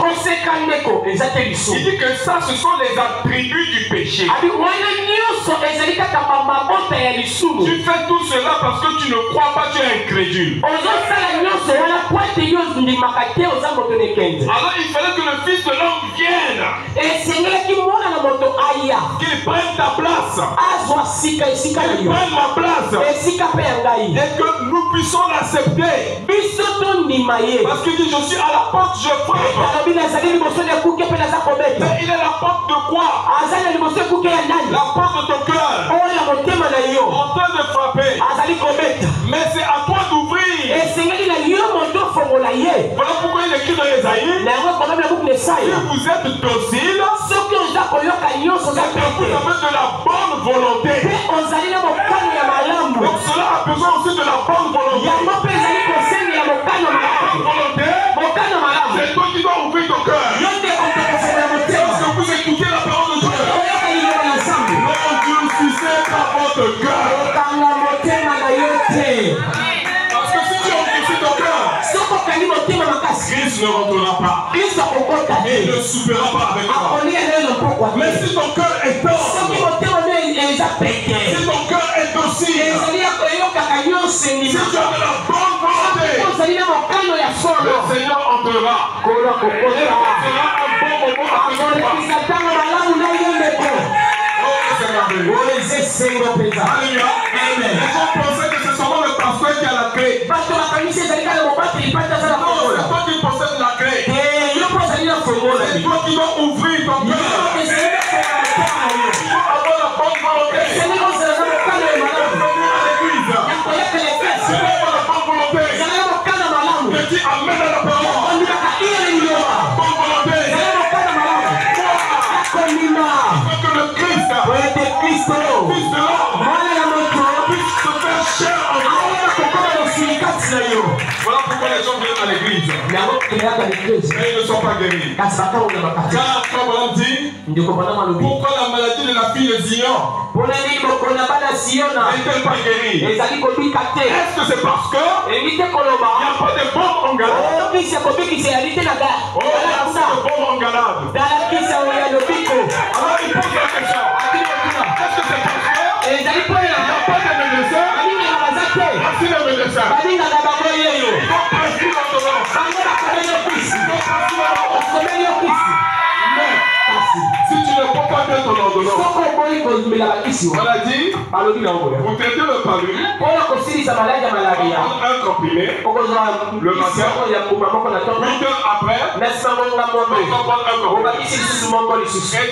Il dit que ça, ce sont les attributs du péché. Tu fais tout cela parce que tu ne crois pas, tu es incrédule. Alors il fallait que le Fils de l'homme vienne. Qu'il prenne ta place. Qu'il prenne ma place. Et que nous puissions l'accepter. Parce qu'il dit, je suis à la porte, je frappe. Mais il est la porte de quoi? La porte de ton cœur. En train de frapper. Mais c'est à toi d'ouvrir. Voilà pourquoi il écrit dans Ésaïe, si vous êtes docile, c'est que vous avez de la bonne volonté. Donc cela a besoin aussi de la bonne volonté. La bonne volonté, c'est toi qui dois ouvrir ton cœur. Lorsque vous écoutez la parole de Dieu, endurcissez pas votre cœur. Parce que si tu endurcis ton cœur, Christ ne rentrera pas. Et il ne soupera pas avec toi. Mais si ton cœur est tendre, si ton cœur est docile, si tu as de la bonne volonté, le Seigneur entrera. Et ce sera un bon moment à toi. Alléluia. Les gens pensaient que c'est seulement le pasteur qui a la clé. Non, c'est toi qui possèdes la clé. C'est toi qui dois ouvrir ton cœur. Tu dois avoir la bonne volonté. Tu dois venir à l'église. Tu dois avoir la bonne volonté. Que tu amènes à la parole. Bonne volonté. Que le Christ, Fils de l'homme, puisse se faire chair en toi. Voilà pourquoi les gens viennent à l'église. Mais ils ne sont pas guéris. Car comme on dit, pourquoi la maladie de la fille de Zion n'est-elle pas guérie? Est-ce que c'est parce que il n'y a pas de bombes en galade? Oh, il y a beaucoup de bombes en galade. Alors il pose la question. Est-ce que c'est parce que il n'y a pas de médecin? Merci le médecin. Si tu ne prends pas bien ton ordonnance, On a dit, vous traitez le palu, un comprimé, le matin, 8 heures après, et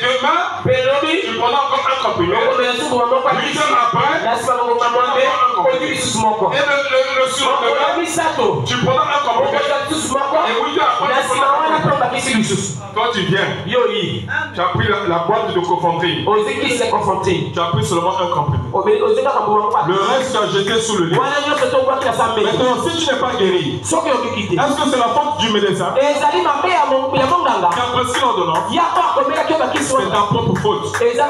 demain, tu prends encore un comprimé, 8 heures après, et le surlendemain, tu prends un comprimé, et 8 heures après, toi tu viens, tu as pris la boîte de cofonterie, tu as pris seulement un comprimé. Le reste tu as jeté sous le lit. Maintenant, si tu n'es pas guéri, est-ce que c'est la faute du médecin qui a prescrit l'ordonnance? C'est ta propre faute. Tu as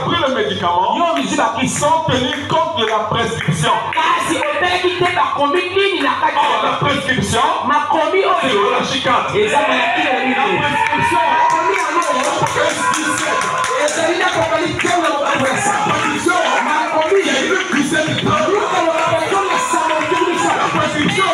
pris le médicament sans tenir compte de la prescription. La prescription, c'est la chicane. La prescription,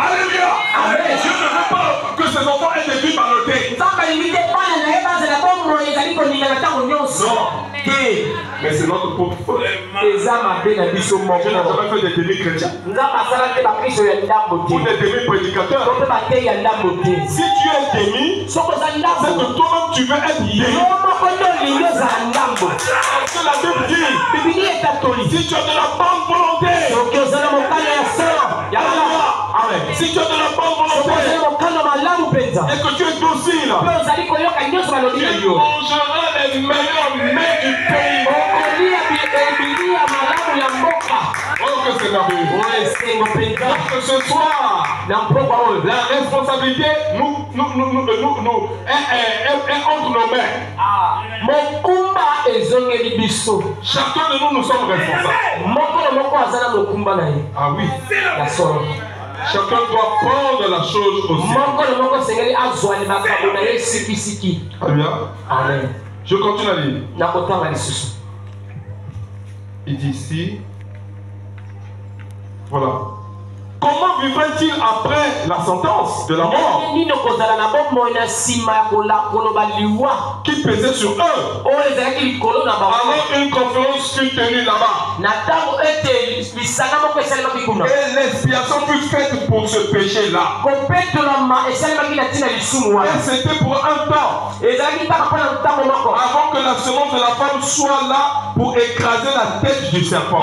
alléluia. Je ne veux pas que ces enfants aient des vies ballottées. Mais c'est notre propre faute. Je n'ai jamais fait des demi-chrétiens ou des demi-prédicateurs. Si tu es démi, c'est que toi-même tu veux être démi. Parce que la Bible dit, si tu as de la bonne volonté, si tu as de la bonne volonté et que tu es docile, tu mangeras les meilleurs mets du pays. Oh, que c'est merveilleux. Que ce soir, la responsabilité est entre nos mains. Chacun de nous sommes responsables. Ah oui. Chacun doit prendre la chose aussi. Alléluia. Amen. Je continue à lire. Il dit ici, voilà. Comment vivrait-il après la sentence de la mort qui pesait sur eux? Alors une conférence fut tenue là-bas. Et l'expiation fut faite pour ce péché-là. Et c'était pour un temps. Avant que la semence de la femme soit là pour écraser la tête du serpent.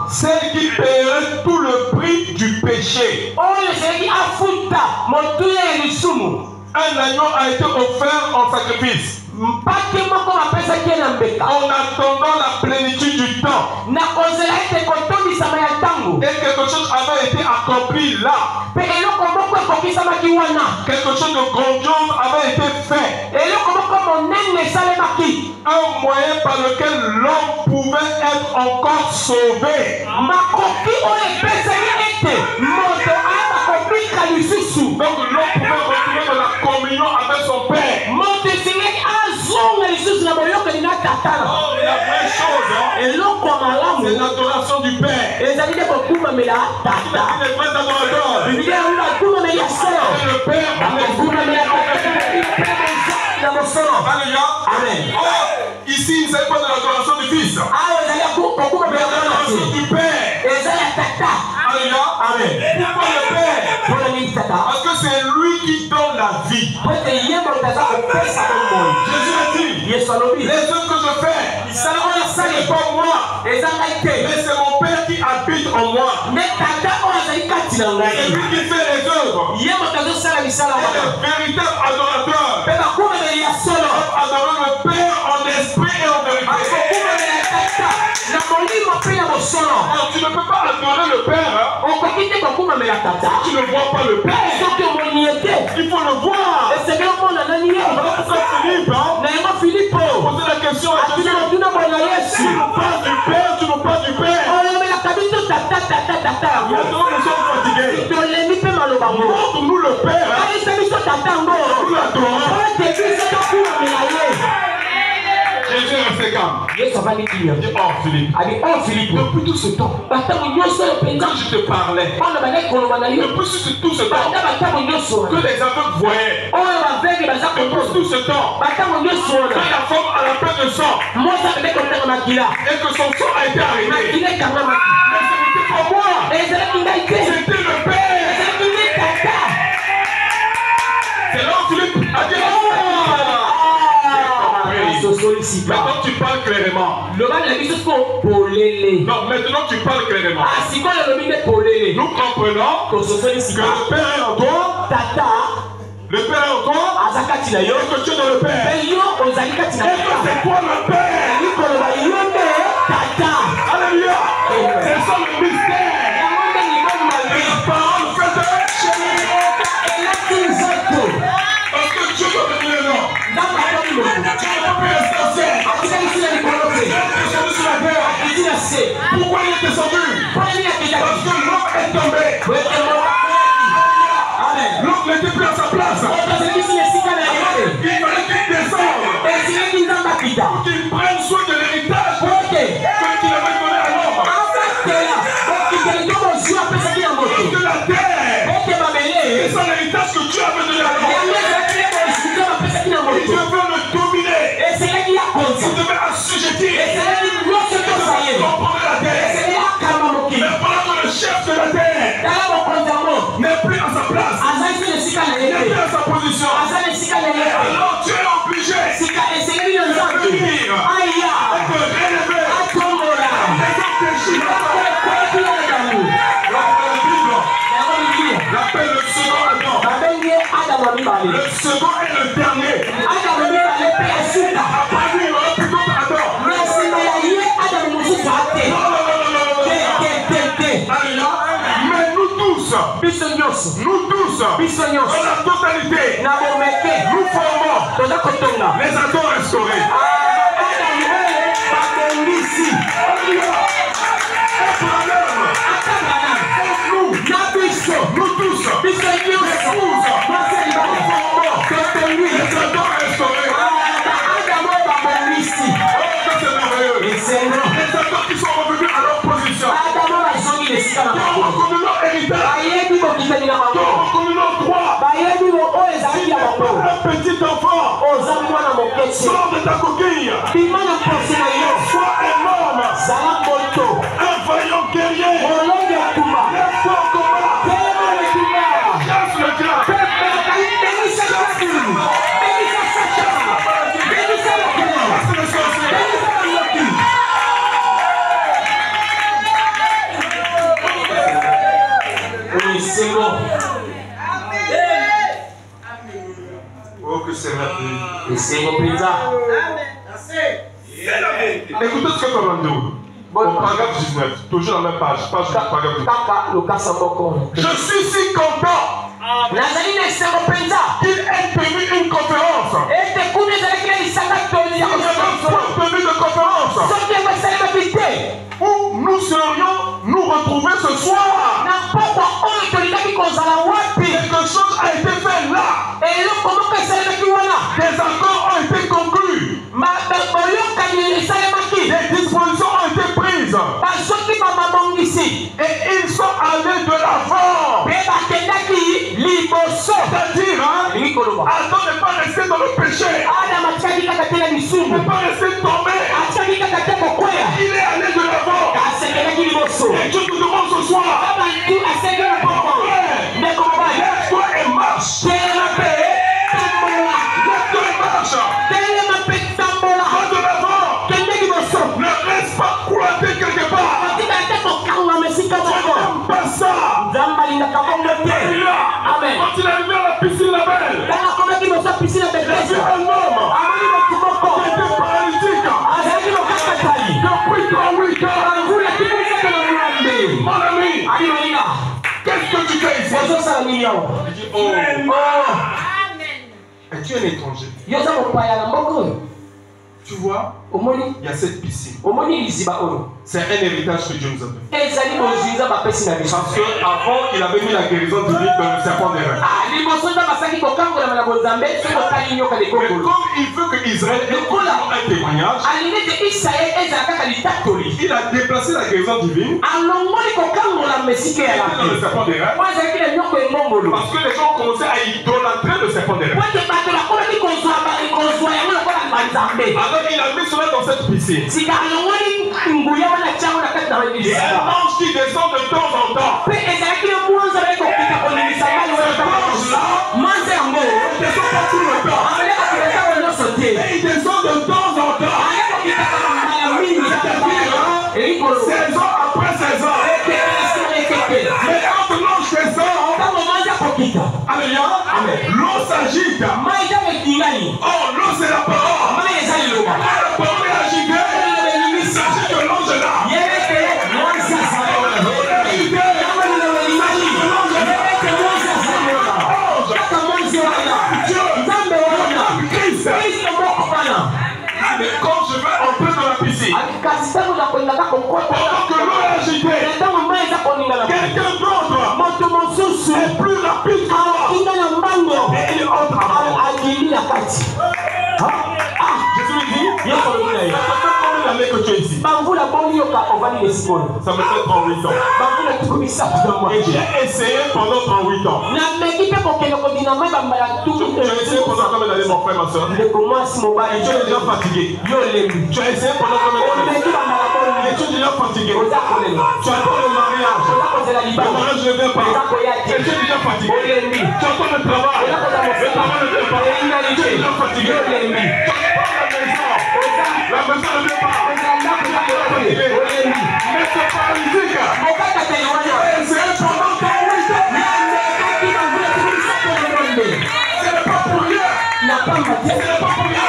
Celle qui paierait tout le prix du péché. Un agneau a été offert en sacrifice. En attendant la plénitude du temps. Et quelque chose avait été accompli là. Quelque chose de grandiose avait été fait. Un moyen par lequel l'homme pouvait être encore sauvé. Donc l'homme pouvait retrouver de la communion avec son Père. Oh, la vraie chose, c'est l'adoration du Père. Les vrais adorateurs. Le Père, alléluia. Amen. Oh, ici, il ne s'agit pas de l'adoration du Fils. L'adoration du Père. Alléluia. Amen. Pourquoi le Père? Parce que c'est lui qui donne la vie. Jésus a dit, les œuvres que je fais, ce n'est pas moi, mais c'est mon Père qui habite en moi. C'est lui qui fait les œuvres. Et le véritable adorateur adorer le Père en esprit et en vérité. Alors, tu ne peux pas adorer le Père tu ne vois pas le Père. Il faut le voir. Pourquoi Philippe poser la question à Jésus? Tu nous parles du Père, tu nous parles du Père. Maintenant nous sommes fatigués. Montre-nous le Père. Nous l'adorons. femme. Yesu avandi Il dit, oh Philippe, Philippe, depuis tout ce temps, quand je te parlais, depuis tout ce temps, que les aveugles voyaient, depuis tout ce temps, que la femme a la pleine de sang, et que son sang a été arrêté. Mais ce n'était pas moi, c'était le Père. C'est là où Philippe a dit, maintenant tu parles clairement. Non, maintenant tu parles clairement. Nous comprenons que le Père est en toi. Le Père est en toi. Et que tu es dans le Père. Et que c'est toi le Père. Alléluia. C'est ça le mystère. Les paroles faites. Parce que Dieu va venir là. Tu n'as pas pu rester. Pourquoi il est descendu? Parce que l'homme est tombé. L'homme n'était plus à sa place. Il fallait qu'il descende. Pour qu'il prenne soin de l'héritage qu'il avait donné à l'homme. Parce que la terre, c'est ça l'héritage que Dieu avait donné à l'homme. Il devait le dominer. Il devait assujettir. Comprendre la terre. Mais pendant que le chef de la terre n'est plus à sa place, n'est plus à sa position, alors tu es obligé de venir et de relever la Bible l'appelle le second Adam. Le second est le dernier. Après lui, il y aura plutôt Adam. Mais nous tous, dans la totalité, nous formons les Adams restaurés. Nous tous, les épouses, les Adams restaurés. C'est merveilleux. Les Adams qui sont revenus à leur position. Qui ont reconnu leur héritage. Qui ont reconnu leur droit. Si un petit enfant sort de ta coquille, sois un homme, un vaillant guerrier, un fort combat, chasse le diable. Oh, que c'est merveilleux. Écoutez ce que comme nous. Au paragraphe 19, toujours la même page, paragraphe 19. Je suis si content qu'il ait tenu une conférence. Il y avait pas tenu de conférence où nous serions nous retrouver ce soir. Quelque chose a été fait là. Des accords ont été conclus. Des dispositions ont été prises. Et ils sont allés de l'avant. C'est-à-dire, Adam n'est pas resté dans le péché. Il n'est pas resté tombé. Il est allé de l'avant. Et Dieu nous demande ce soir, lève-toi et marche. Lève-toi et marche. Va de l'avant. Ne reste pas coincé quelque part. Pas ça. Quand il est arrivé à la piscine là-bas, il a vu un homme qui était paralytique depuis 38 ans. Mon ami, qu'est-ce que tu fais ici? Il dit, oh, es-tu un étranger? Tu vois, il y a cette piscine. C'est un héritage que Dieu nous a donné. Parce qu'avant, il avait mis la guérison divine dans le serpent des reins. Mais comme il veut que Israël ait un témoignage, il a déplacé la guérison divine dans le serpent des reins. Parce que les gens commençaient à idolâtrer le serpent des reins. Alors il a mis cela dans cette piscine. Il y a un ange qui descend de temps en temps. Cet ange-là, il descend pas tout le temps. Et il descend de temps en temps. Saison après saison. Mais quand l'ange descend, alléluia, l'eau s'agite. Oh, l'eau c'est la parole. La parole est agitée. Il s'agit de l'ange là. Mais quand je vais entrer dans la piscine, pendant que l'eau est agitée, quelqu'un d'autre est plus rapide que moi. Et il entre avant moi. Jésus lui dit, ça fait combien d'années que tu es ici? Ça me fait 38 ans. Et j'ai essayé pendant 38 ans. Tu as essayé pendant combien d'années, mon frère, ma soeur? Et tu es déjà fatigué. Tu as essayé pendant combien d'années? Et tu es déjà fatigué. Tu attends le mariage. Le mariage ne vient pas. Et tu es déjà fatigué. Tu attends le travail. Le travail ne vient pas. Tu es déjà fatigué. La maison ne vient pas. Mais c'est paralytique. Et c'est pendant 38 ans. Ce n'est pas pour rien. Ce n'est pas pour rien.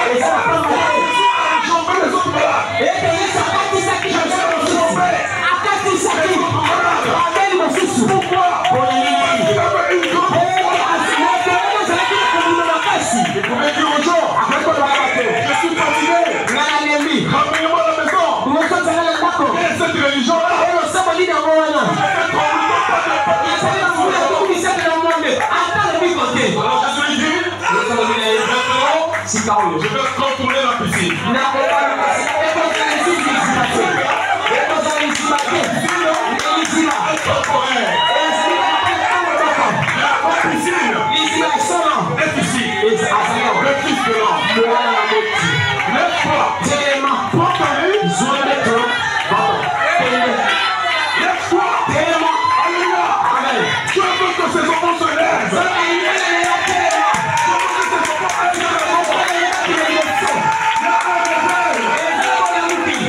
J'en veux les autres malades. Je suis pourquoi? Vous pouvez dire aux gens, je suis fatigué. Ramenez-moi à la maison. Et cette religion-là, alors Jésus lui dit, je vais contourner la piscine. Le fils de l'homme. Lève-toi. Prends ta vie. Lève-toi. Alléluia. Amen. Tu veux que ces enfants se lèvent.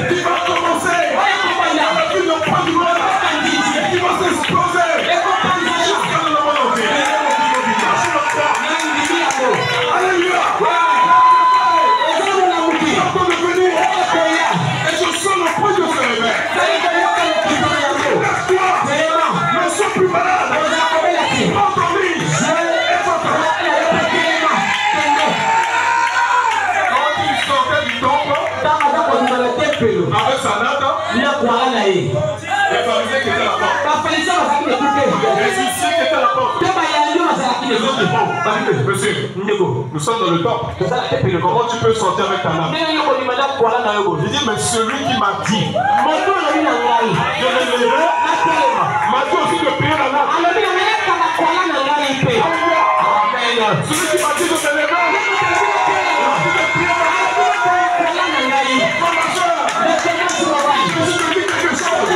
Tu vas commencer. Tu ne prends pas du mal. Tu vas s'exploser. Jusqu'à le monde entier. Alléluia. Et je sens le bruit de ce réveil. Lève-toi. Ne sois plus malade. Prends ton lit. Quand il sortait du temple avec sa natte, les Pharisiens qui étaient à la porte. Les huissiers qui étaient à la porte. Monsieur, nous sommes dans le temple. Comment tu peux sortir avec ta nappe? Il dit, mais celui qui m'a dit de me lever, m'a dit aussi de payer la nappe. Amen. Celui qui m'a dit de me lever, m'a dit de payer la nappe. Ma soeur, je te dis quelque chose.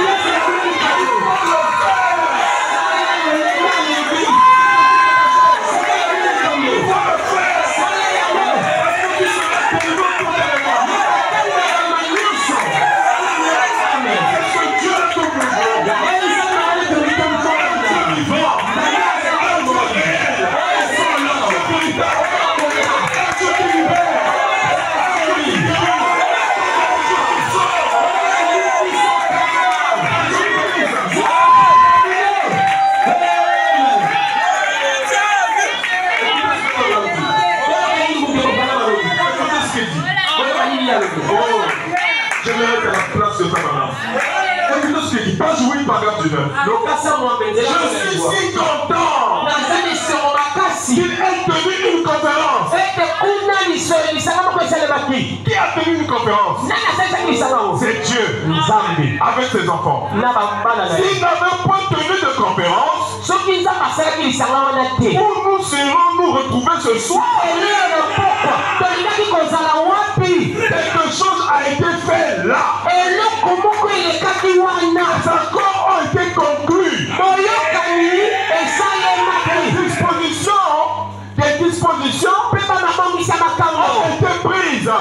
Je me mets à la place de ta maman. Écoutez ce qu'il dit. Pas jouer par garde du neuf. Je suis si content qu'il ait tenu une conférence. Qui a tenu une conférence? C'est Dieu avec ses enfants. S'il n'avait pas tenu de conférence, où nous serons-nous retrouvés ce soir? Quelque chose a été fait là. Les accords ont été conclus. Des dispositions ont été prises.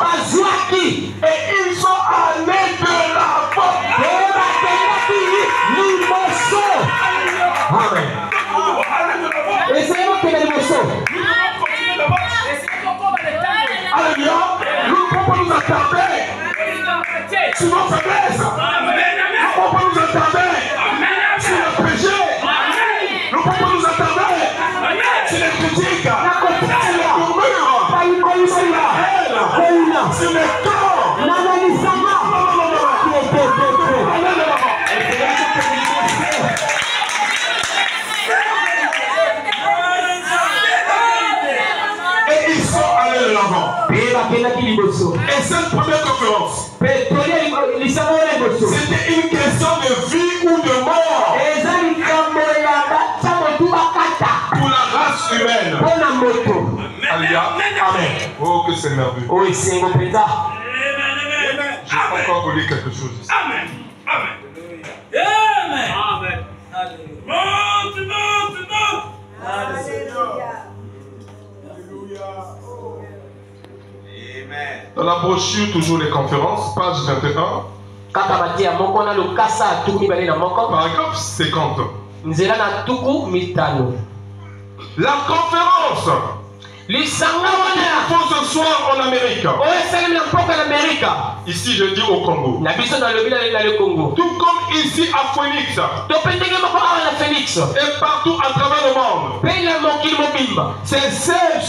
Et ils sont allés de l'avant. Amen. Alléluia. Nous ne pouvons pas nous attarder sur nos faiblesses. Nous ne pouvons pas nous attarder sur le péché. Nous ne pouvons pas nous attarder sur les critiques, sur les murmures, sur la haine, sur les corps. Et ils sont allés de l'avant. Et cette première conférence, c'était une question de vie ou de mort pour la race humaine. Alléluia. Amen. Oh, que c'est merveilleux. Je vais encore vous lire quelque chose ici. Amen. Amen. Amen. Dans la brochure, toujours les conférences, page 21, paragraphe 50. La conférence il faut ce soir en Amérique. Ici, je dis au Congo. Tout comme ici à Phoenix. Et partout à travers le monde. C'est celle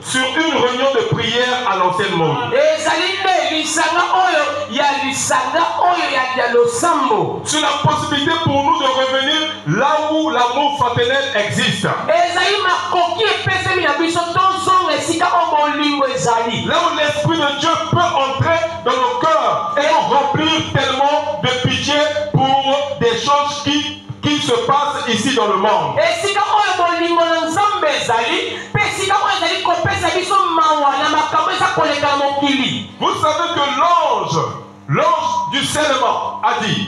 sur une réunion de prière à l'ancienne mode. Sur la possibilité pour nous de revenir là où l'amour fraternel existe. Là où l'Esprit de Dieu peut entrer dans nos cœurs et remplir tellement de pitié pour des choses qui se passent ici dans le monde. Vous savez que l'ange du scellement a dit: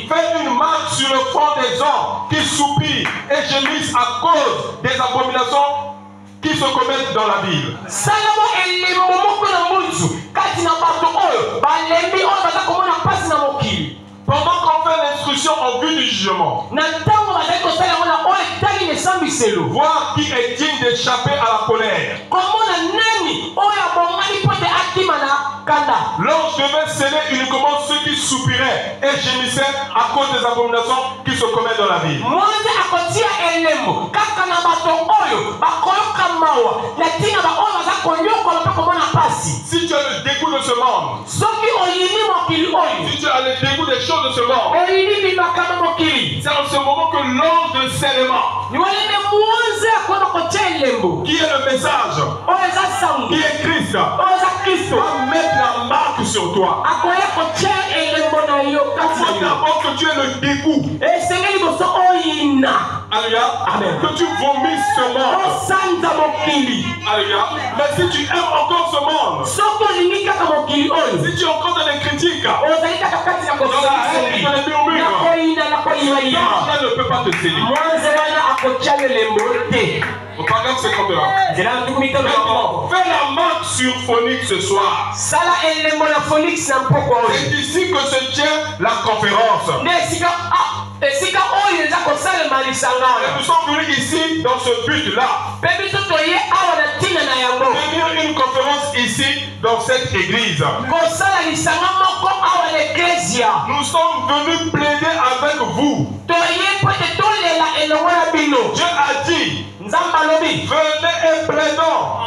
faites une marque sur le front des hommes qui soupirent et gémissent à cause des abominations qui se commettent dans la ville. Pendant qu'on fait l'instruction en vue du jugement, voir qui est digne d'échapper à la colère. L'ange devait sceller uniquement ceux qui soupiraient et gémissaient à cause des abominations qui se commettent dans la ville. Si tu as le dégoût de ce monde, si tu as le dégoût des choses de ce monde, c'est en ce moment que l'ange de scellement, qui est le message, qui est Christ, va mettre la marque sur toi. Il faut d'abord que tu aies le dégoût. Alléluia. Amen. Que tu vomisses ce monde. Alléluia. Mais si tu aimes encore ce monde, si tu es encore dans les critiques, dans la haine, dans les murmures, l'ange ne peut pas te séduire. Au paragraphe 51. Fais la marque sur Phoenix ce soir. C'est ici que se tient la conférence. Et nous sommes venus ici dans ce but-là. Tenir une conférence ici dans cette église. Nous sommes venus plaider avec vous. Dieu a dit, venez et plaidons.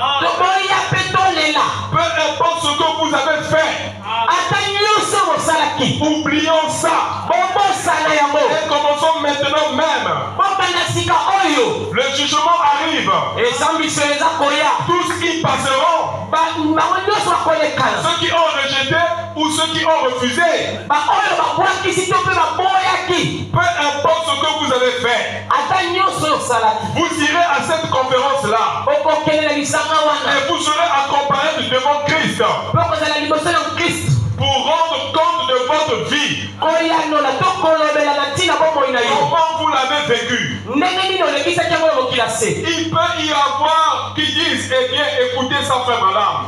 Peu importe ce que vous avez fait, oublions ça. Et commençons maintenant même. Le jugement arrive. Tous y passeront. Ceux qui ont rejeté ou ceux qui ont refusé. Peu importe ce que vous avez fait, vous irez à cette conférence-là et vous serez accompagnés devant Christ pour rendre compte de votre vie. Comment vous l'avez vécu? Il peut y avoir qui disent, eh bien, écoutez ça, frère Branham.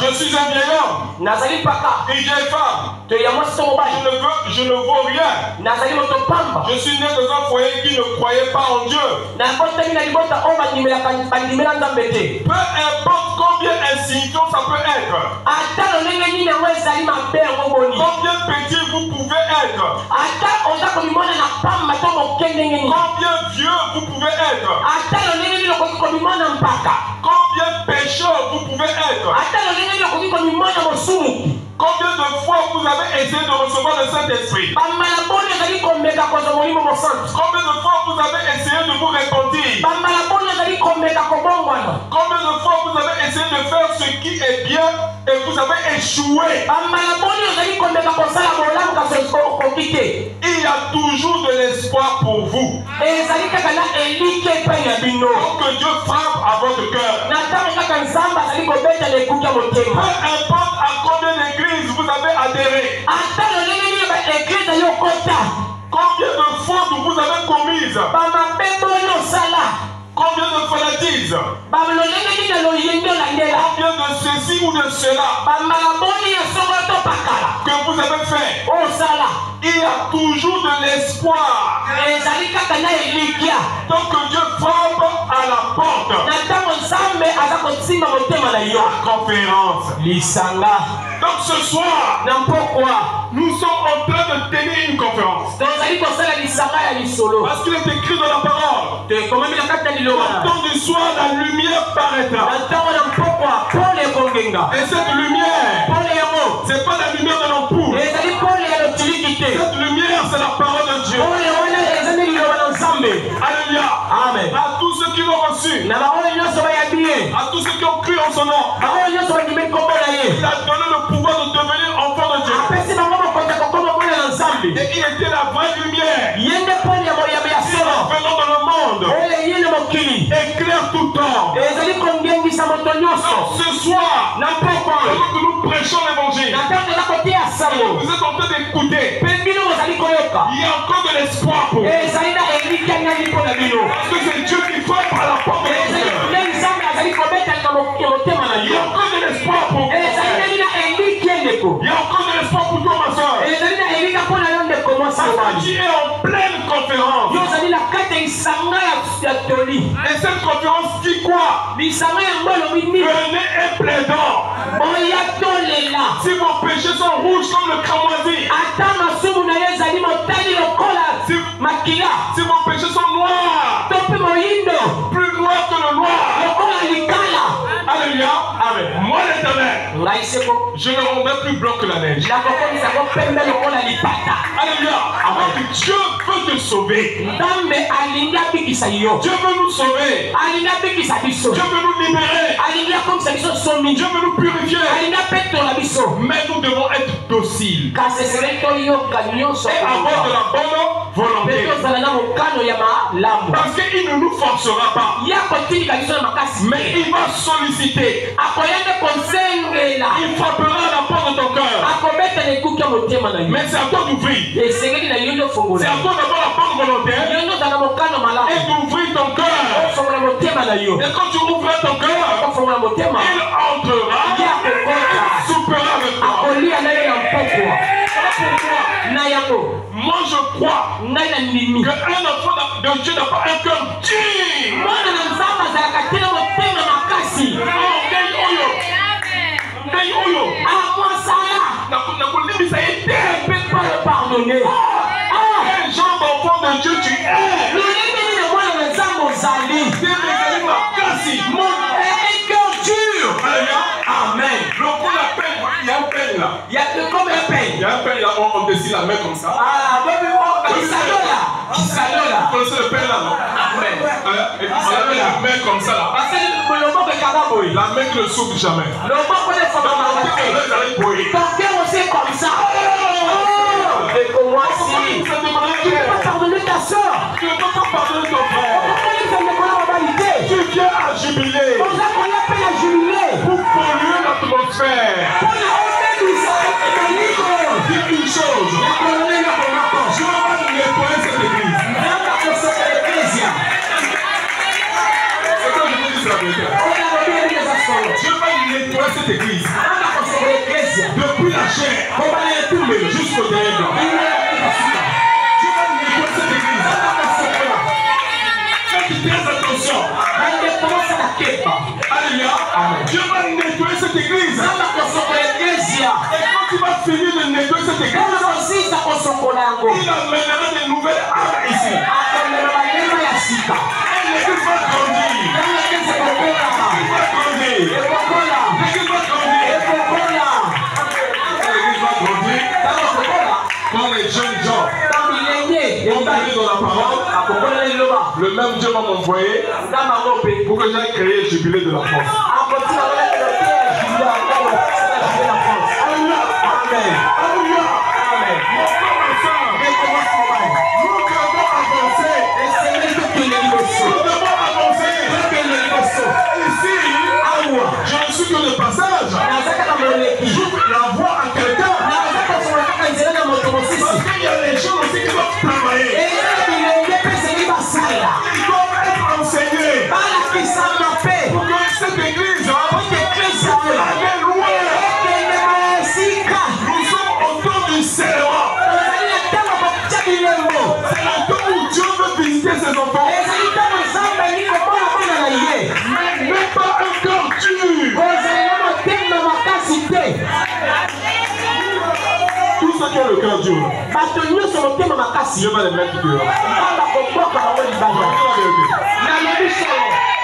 Je suis un vieil homme. Une vieille femme. Je ne vaux rien. Je suis né dans un foyer qui ne croyait pas en Dieu. Peu importe combien insignifiant ça peut être, combien petit vous pouvez être, combien vieux vous pouvez être, combien pécheur vous pouvez être, combien de fois vous avez essayé de recevoir le Saint-Esprit, combien de fois vous avez essayé de vous repentir, combien de fois vous avez essayé de faire ce qui est bien et vous avez échoué. Il y a toujours de l'espoir pour vous. Donc que Dieu frappe à votre cœur. Peu importe à combien d'églises vous avez adhéré, combien de fautes vous avez commises, combien de fanatisme, combien de ceci ou de cela que vous avez fait, il y a toujours de l'espoir. Donc que Dieu frappe à la porte. La conférence. Donc ce soir, nous sommes en train de tenir une conférence. Parce qu'il est écrit dans la parole, au temps du soir, la lumière paraîtra. Et cette lumière, c'est pas la lumière de l'ampoule. Cette lumière, c'est la parole de Dieu. Alléluia. Amen. À tous ceux qui l'ont reçu, à tous ceux qui ont cru en son nom, il a donné le pouvoir de devenir enfant de Dieu. Et il était la vraie lumière. Venant dans le monde, éclaire tout temps. Ce soir, pendant que nous prêchons l'évangile, vous êtes en train d'écouter. Il y a encore de l'espoir pour vous. Parce que c'est Dieu qui frappe à la porte de votre cœur. Il y a encore de l'espoir pour vous. Il y a encore de l'espoir pour toi, ma soeur. Parce que tu es en pleine conférence. Et cette conférence dit quoi? Venez et plaidons. Si vos péchés sont rouges comme le cramoisi, si vos péchés sont noirs, plus noirs que le noir, alléluia, amen. Moi l'Éternel, je ne rendrai plus blanc que la neige. Alléluia, amen. Dieu veut te sauver. Dieu veut nous sauver. Dieu veut nous libérer. Dieu veut nous purifier. Mais nous devons être dociles et avoir de la bonne volonté. Parce qu'il ne nous forcera pas, mais il va solliciter. Il frappera à la porte de ton cœur. Mais c'est à toi d'ouvrir. C'est à toi d'avoir la bonne volonté et d'ouvrir ton cœur. Et quand tu ouvres ton cœur, il entrera et soupera avec toi. Moi je crois qu'un enfant de Dieu n'a pas un cœur dur. moi ça là. Je ne peux pas le pardonner. Quel genre d'enfant de Dieu tu es? Mon cœur dur. Amen. Il y a un peigne là. Il y a comme un peigne. Il y a un peigne là, on dessine la main comme ça. Ah, qui s'allonge là. Vous connaissez le peigne là, non? Amen. Et puis on avait la main comme ça là. La main qui ne s'ouvre jamais. Ton cœur aussi comme ça. Et pour moi aussi. Tu ne peux pas pardonner ta soeur. Tu ne peux pas pardonner ton frère. Tu viens à jubiler. Pour polluer l'atmosphère. Dis une chose. Je vais nettoyer cette église. C'est quoi je veux dire la vérité? Je vais nettoyer cette église. Depuis la chair jusqu'au dehors. Je vais nettoyer cette église. Faites très attention. Alléluia. Je vais nettoyer cette église. Et quand tu vas finir de nettoyer cette église, il amènera de nouvelles âmes ici. Et l'église va grandir. L'église va grandir. L'église va grandir. Quand les jeunes gens vont aller dans la parole, le même Dieu va m'envoyer pour que j'aille créer le jubilé de la France. Alléluia. Amen. Alléluia. Amen. Nous devons avancer. Nous devons avancer. Ici, je ne suis que de passage. J'ouvre la voie à quelqu'un. Parce qu'il y a des gens aussi qui doivent travailler. Ils doivent être enseignés. Pour que cette église aille loin. Nous sommes au temps du Seigneur. C'est le temps où Dieu veut visiter ses enfants. Mais même pas un cœur dur. Tous ceux qui ont le cœur dur, Dieu va les mettre dehors.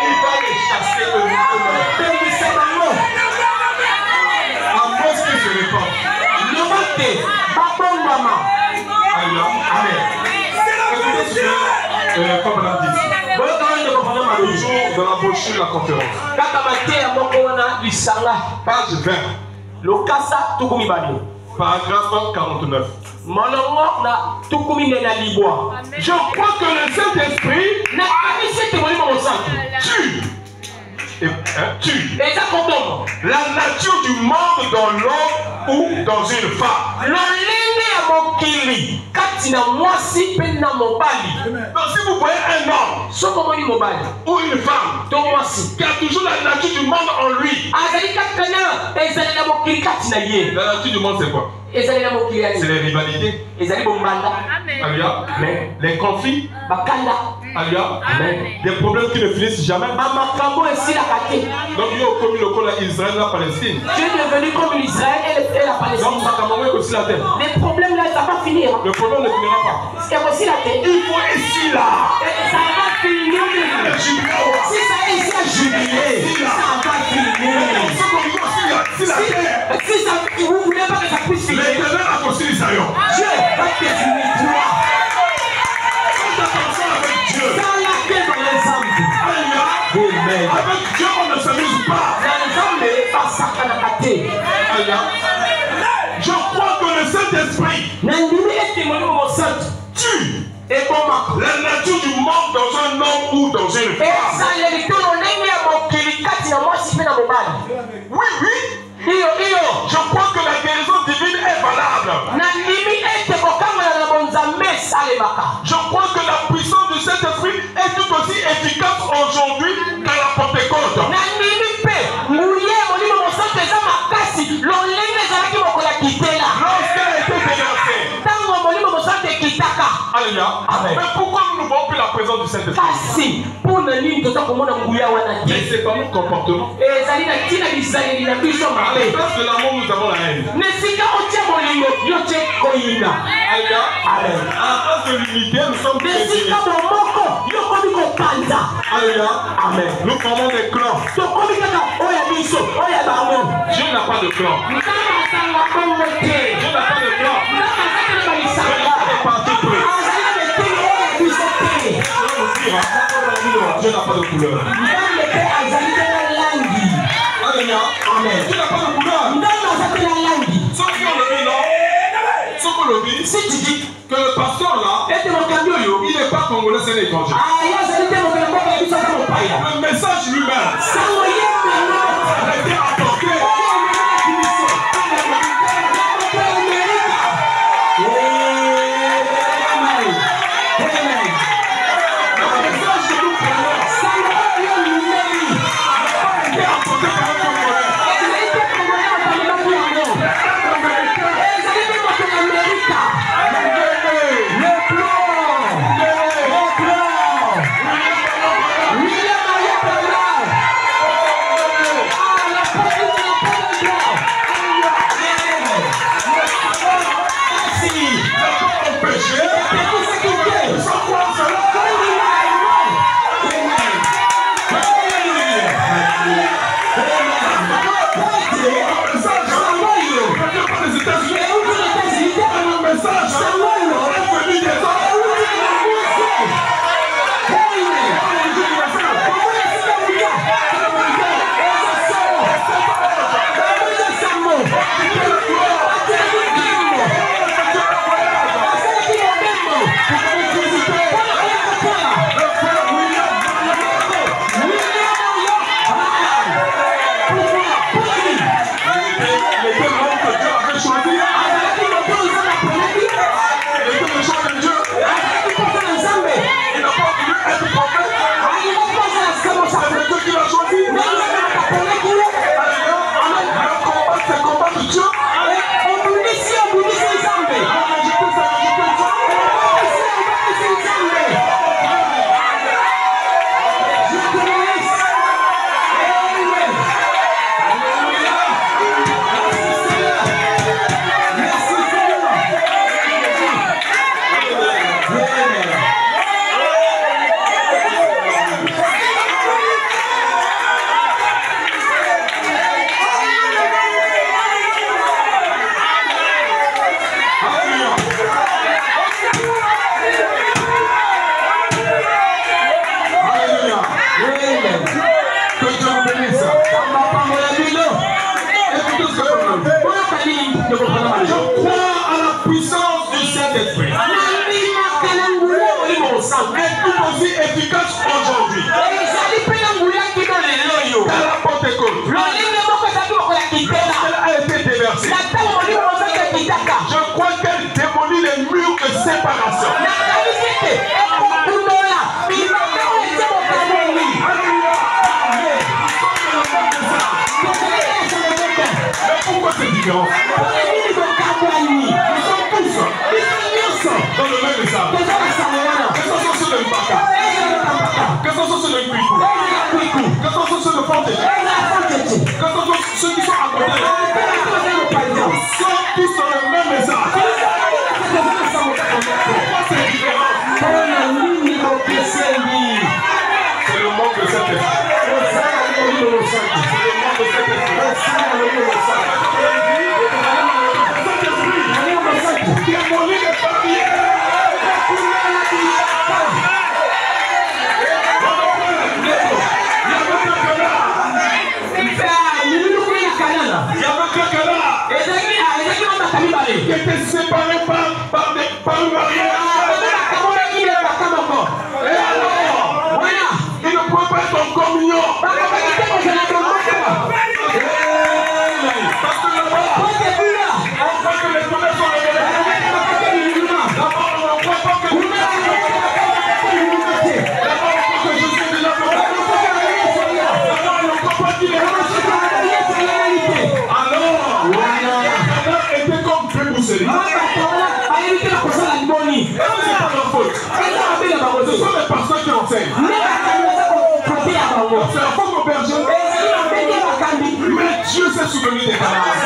Il va les chasser de nous. À moins qu'ils se répandent. Amen. Écoutez ce que comme on a dit. Toujours dans la brochure de la conférence. Page 20. Paragraphe 49. Je crois que le Saint-Esprit tue la nature du monde dans l'homme ou dans une femme. Donc si vous voyez un homme ou une femme qui a toujours la nature du monde en lui, la nature du monde c'est quoi? C'est les rivalités. Alléluia. Les conflits. Alléluia. Des problèmes qui ne finissent jamais. Donc il y a comme le col Israël et la Palestine. Tu es devenu comme Israël et la Palestine. Donc les problèmes là, ça va finir. Le problème ne finira pas. C'est aussi la tête. Il faut ici là. Ça va finir. Si ça est ici à jubiler, ça va finir. Si ça, vous voulez pas que ça puisse finir. Dieu va te finir toi. Dieu. Dans la paix dans les âmes. Amen. Avec Dieu on ne s'amuse pas. Je crois que le Saint-Esprit tue la nature du monde dans un homme ou dans une femme. Oui, oui. Je crois que la guérison divine est valable. Je crois que la puissance du Saint-Esprit est tout aussi efficace aujourd'hui qu'à la Pentecôte. Lorsqu'elle a été dénoncée. Alléluia. Mais pourquoi nous ne voyons plus la présence preuve de cette esprit. Mais c'est pas mon comportement. À la place de l'amour, nous avons la haine. À la place de l'unité, nous sommes chrétiens. Amen. Nous formons des clans. Dieu n'a pas de clan. Dieu n'a pas de clan. Dieu n'a pas de couleur. Alléluia. Amen. Dieu n'a pas de couleur. Si tu dis que le pasteur là, il n'est pas congolais, c'est l'étranger. Le message lui-même a été apporté. Efficace aujourd'hui. Qu'elle apporte écoute. Elle a été déversée. Je crois qu'elle démolit les murs de séparation. Mais pourquoi c'est différent? Nous sommes tous dans le même message. Que ce soit sur le Mbaka, que ce soit sur le Kwiku, que ce soit sur le Fontaine, que ce soit ceux qui sont à côté, sont tous dans le même message. Pourquoi c'est différent? C'est le manque de cette esprit. C'est le manque de cette esprit. te l'enseigne. C'est la faute au berger. Mais Dieu s'est souvenu des canards.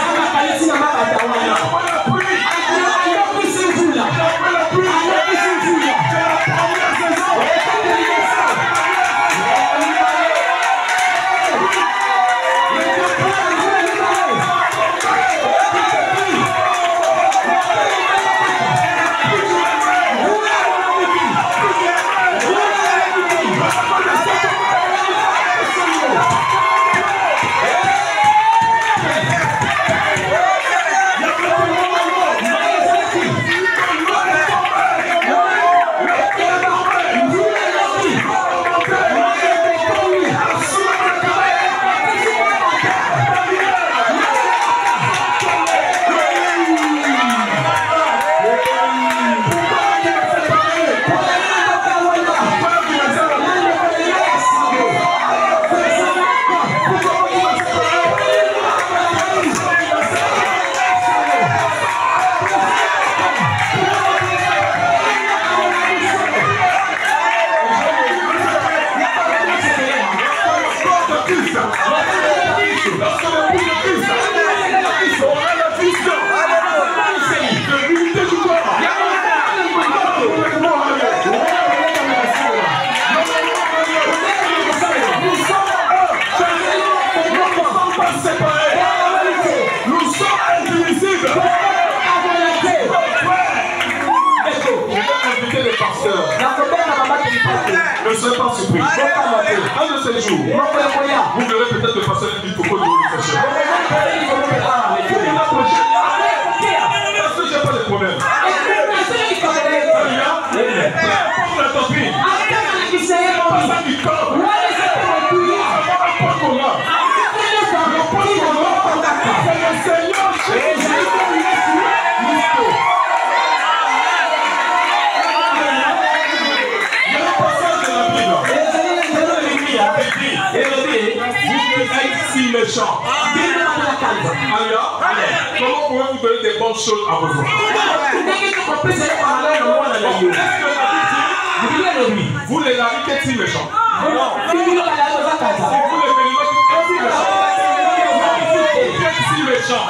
Ne soyez pas surpris. Un de ces jours, vous verrez peut-être le pasteur du Coco de l'Université. Parce que j'ai pas de problème. La copine. Pas du corps. Pas qu'on a. C'est le Seigneur Jésus. Si méchant. Alors, comment pouvez-vous donner des bonnes choses à vos enfants? Vous les larguez si méchants. Vous les si méchants.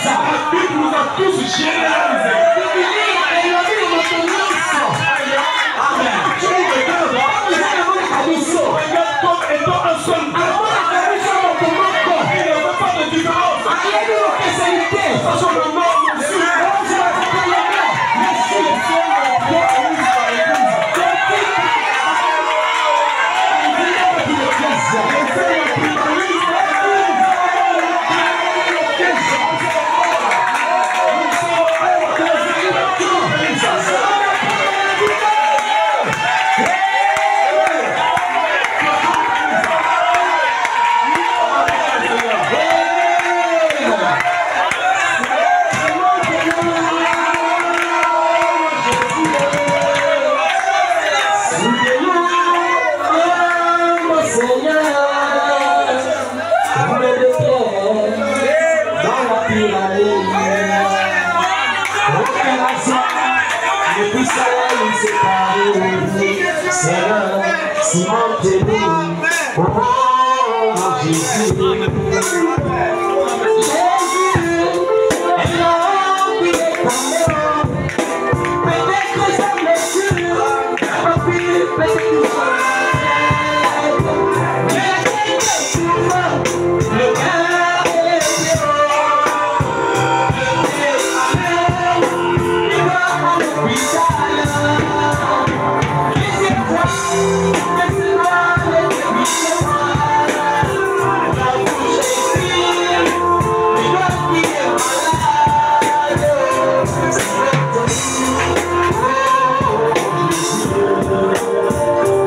La Bible nous a tous généralisés. Étant un seul Dieu. Il n'y avait pas de différence. Ça soit le nord ou le sud.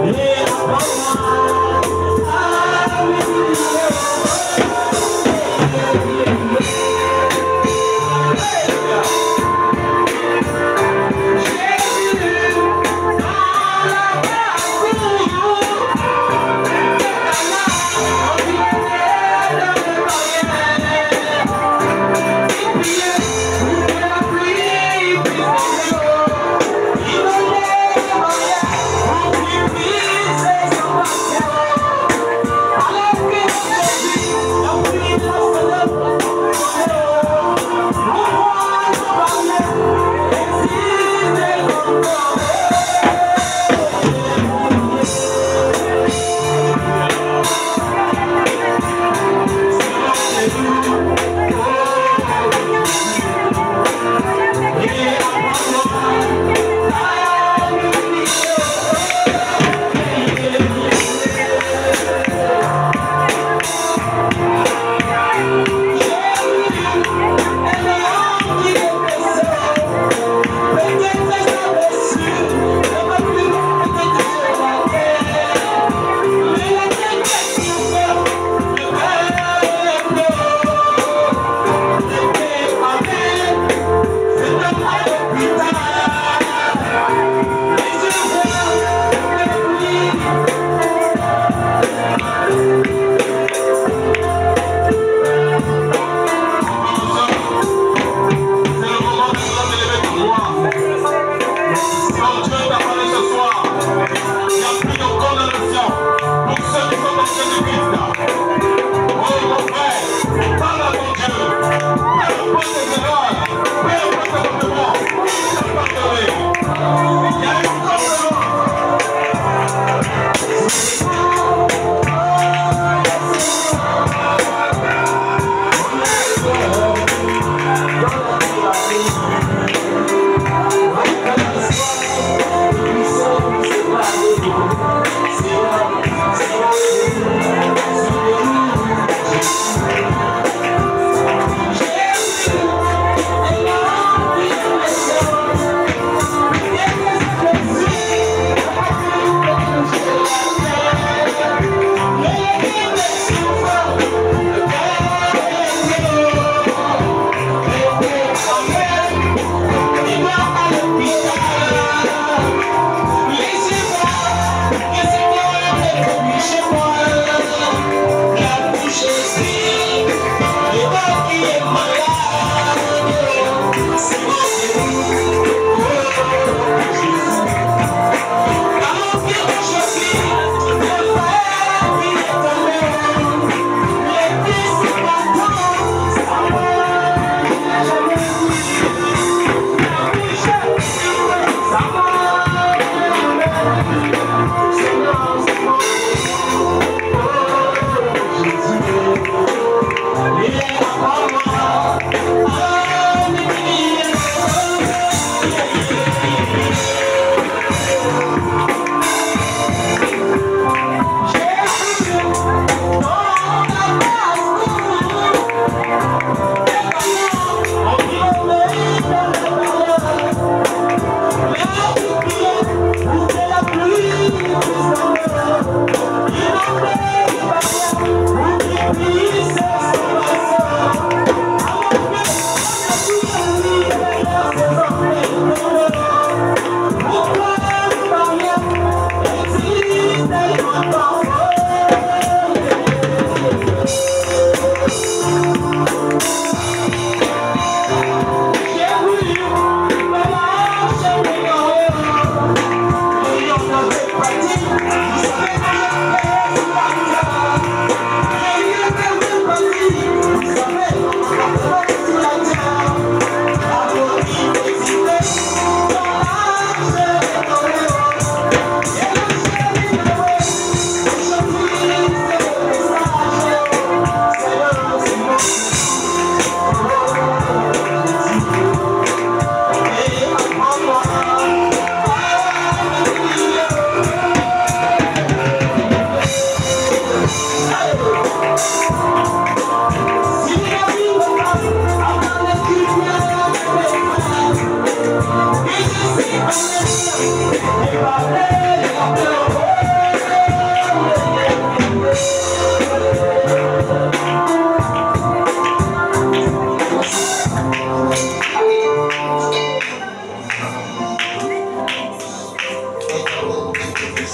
Yeah.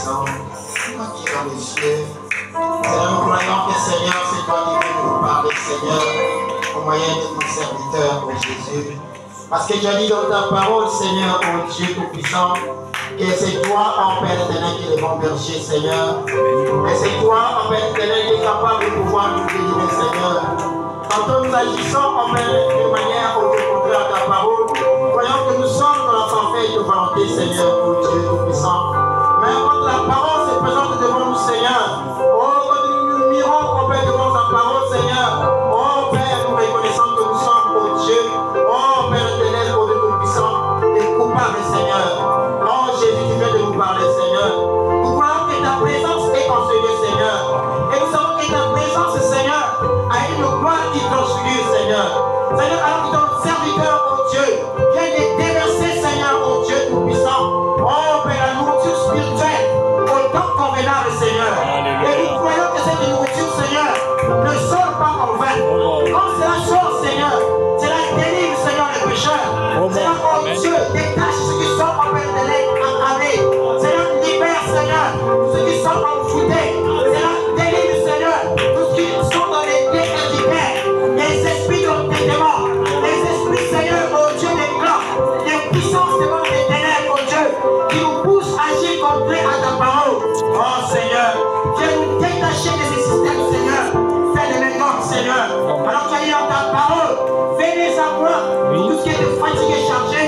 Tout-Puissant, toi qui es dans les cieux. Seigneur, nous croyons que Seigneur, c'est toi qui veux nous parler, Seigneur, au moyen de ton serviteur, ô Jésus. Parce que tu as dit dans ta parole, Seigneur, ô Dieu Tout-Puissant, que c'est toi, en Père éternel, qui est le bon berger, Seigneur. Et c'est toi, en Père éternel, qui est capable de pouvoir nous délivrer, Seigneur. Quand nous agissons en Père de manière au contraire à ta parole, croyons que nous sommes dans la parfaite volonté, Seigneur, ô Dieu Tout-Puissant. Mais quand la parole se présente devant nous, Seigneur, oh, quand nous mirons, oh Père, devant ta parole, Seigneur, oh Père, nous reconnaissons que nous sommes, oh Dieu, oh Père éternel, oh Dieu Tout-Puissant, et coupables, Seigneur. Oh Jésus, tu viens de nous parler, Seigneur. Nous croyons que ta présence est en ce lieu, Seigneur. Et nous savons que ta présence, Seigneur, a une gloire qui transfigure, Seigneur. Seigneur, alors que ton serviteur, oh Dieu, vient de déverser, Seigneur, oh Dieu Tout-Puissant, oh Père, la nourriture spirituelle, au temps convenable, Seigneur. Et nous croyons que cette nourriture, Seigneur, ne sort pas en vain. Quand c'est la chose, Seigneur, c'est la délivre, Seigneur, les pécheurs. Seigneur, oh Dieu, détache ceux qui sont en peine de l'entraver. Seigneur, libère, Seigneur, ceux qui sont envoûtés. Seigneur, délivre, Seigneur, tous ceux qui sont dans les liens intimes, les esprits d'entêtement, les esprits, Seigneur, oh Dieu, des blancs, les puissances devant les ténèbres, oh Dieu, qui nous poussent à agir contraire à ta parole. Oh Seigneur, viens nous détacher de ces systèmes, Seigneur. Fais de maintenant, Seigneur. Alors tu as dit dans ta parole, venez à moi, tout ce qui est fatigué, chargé.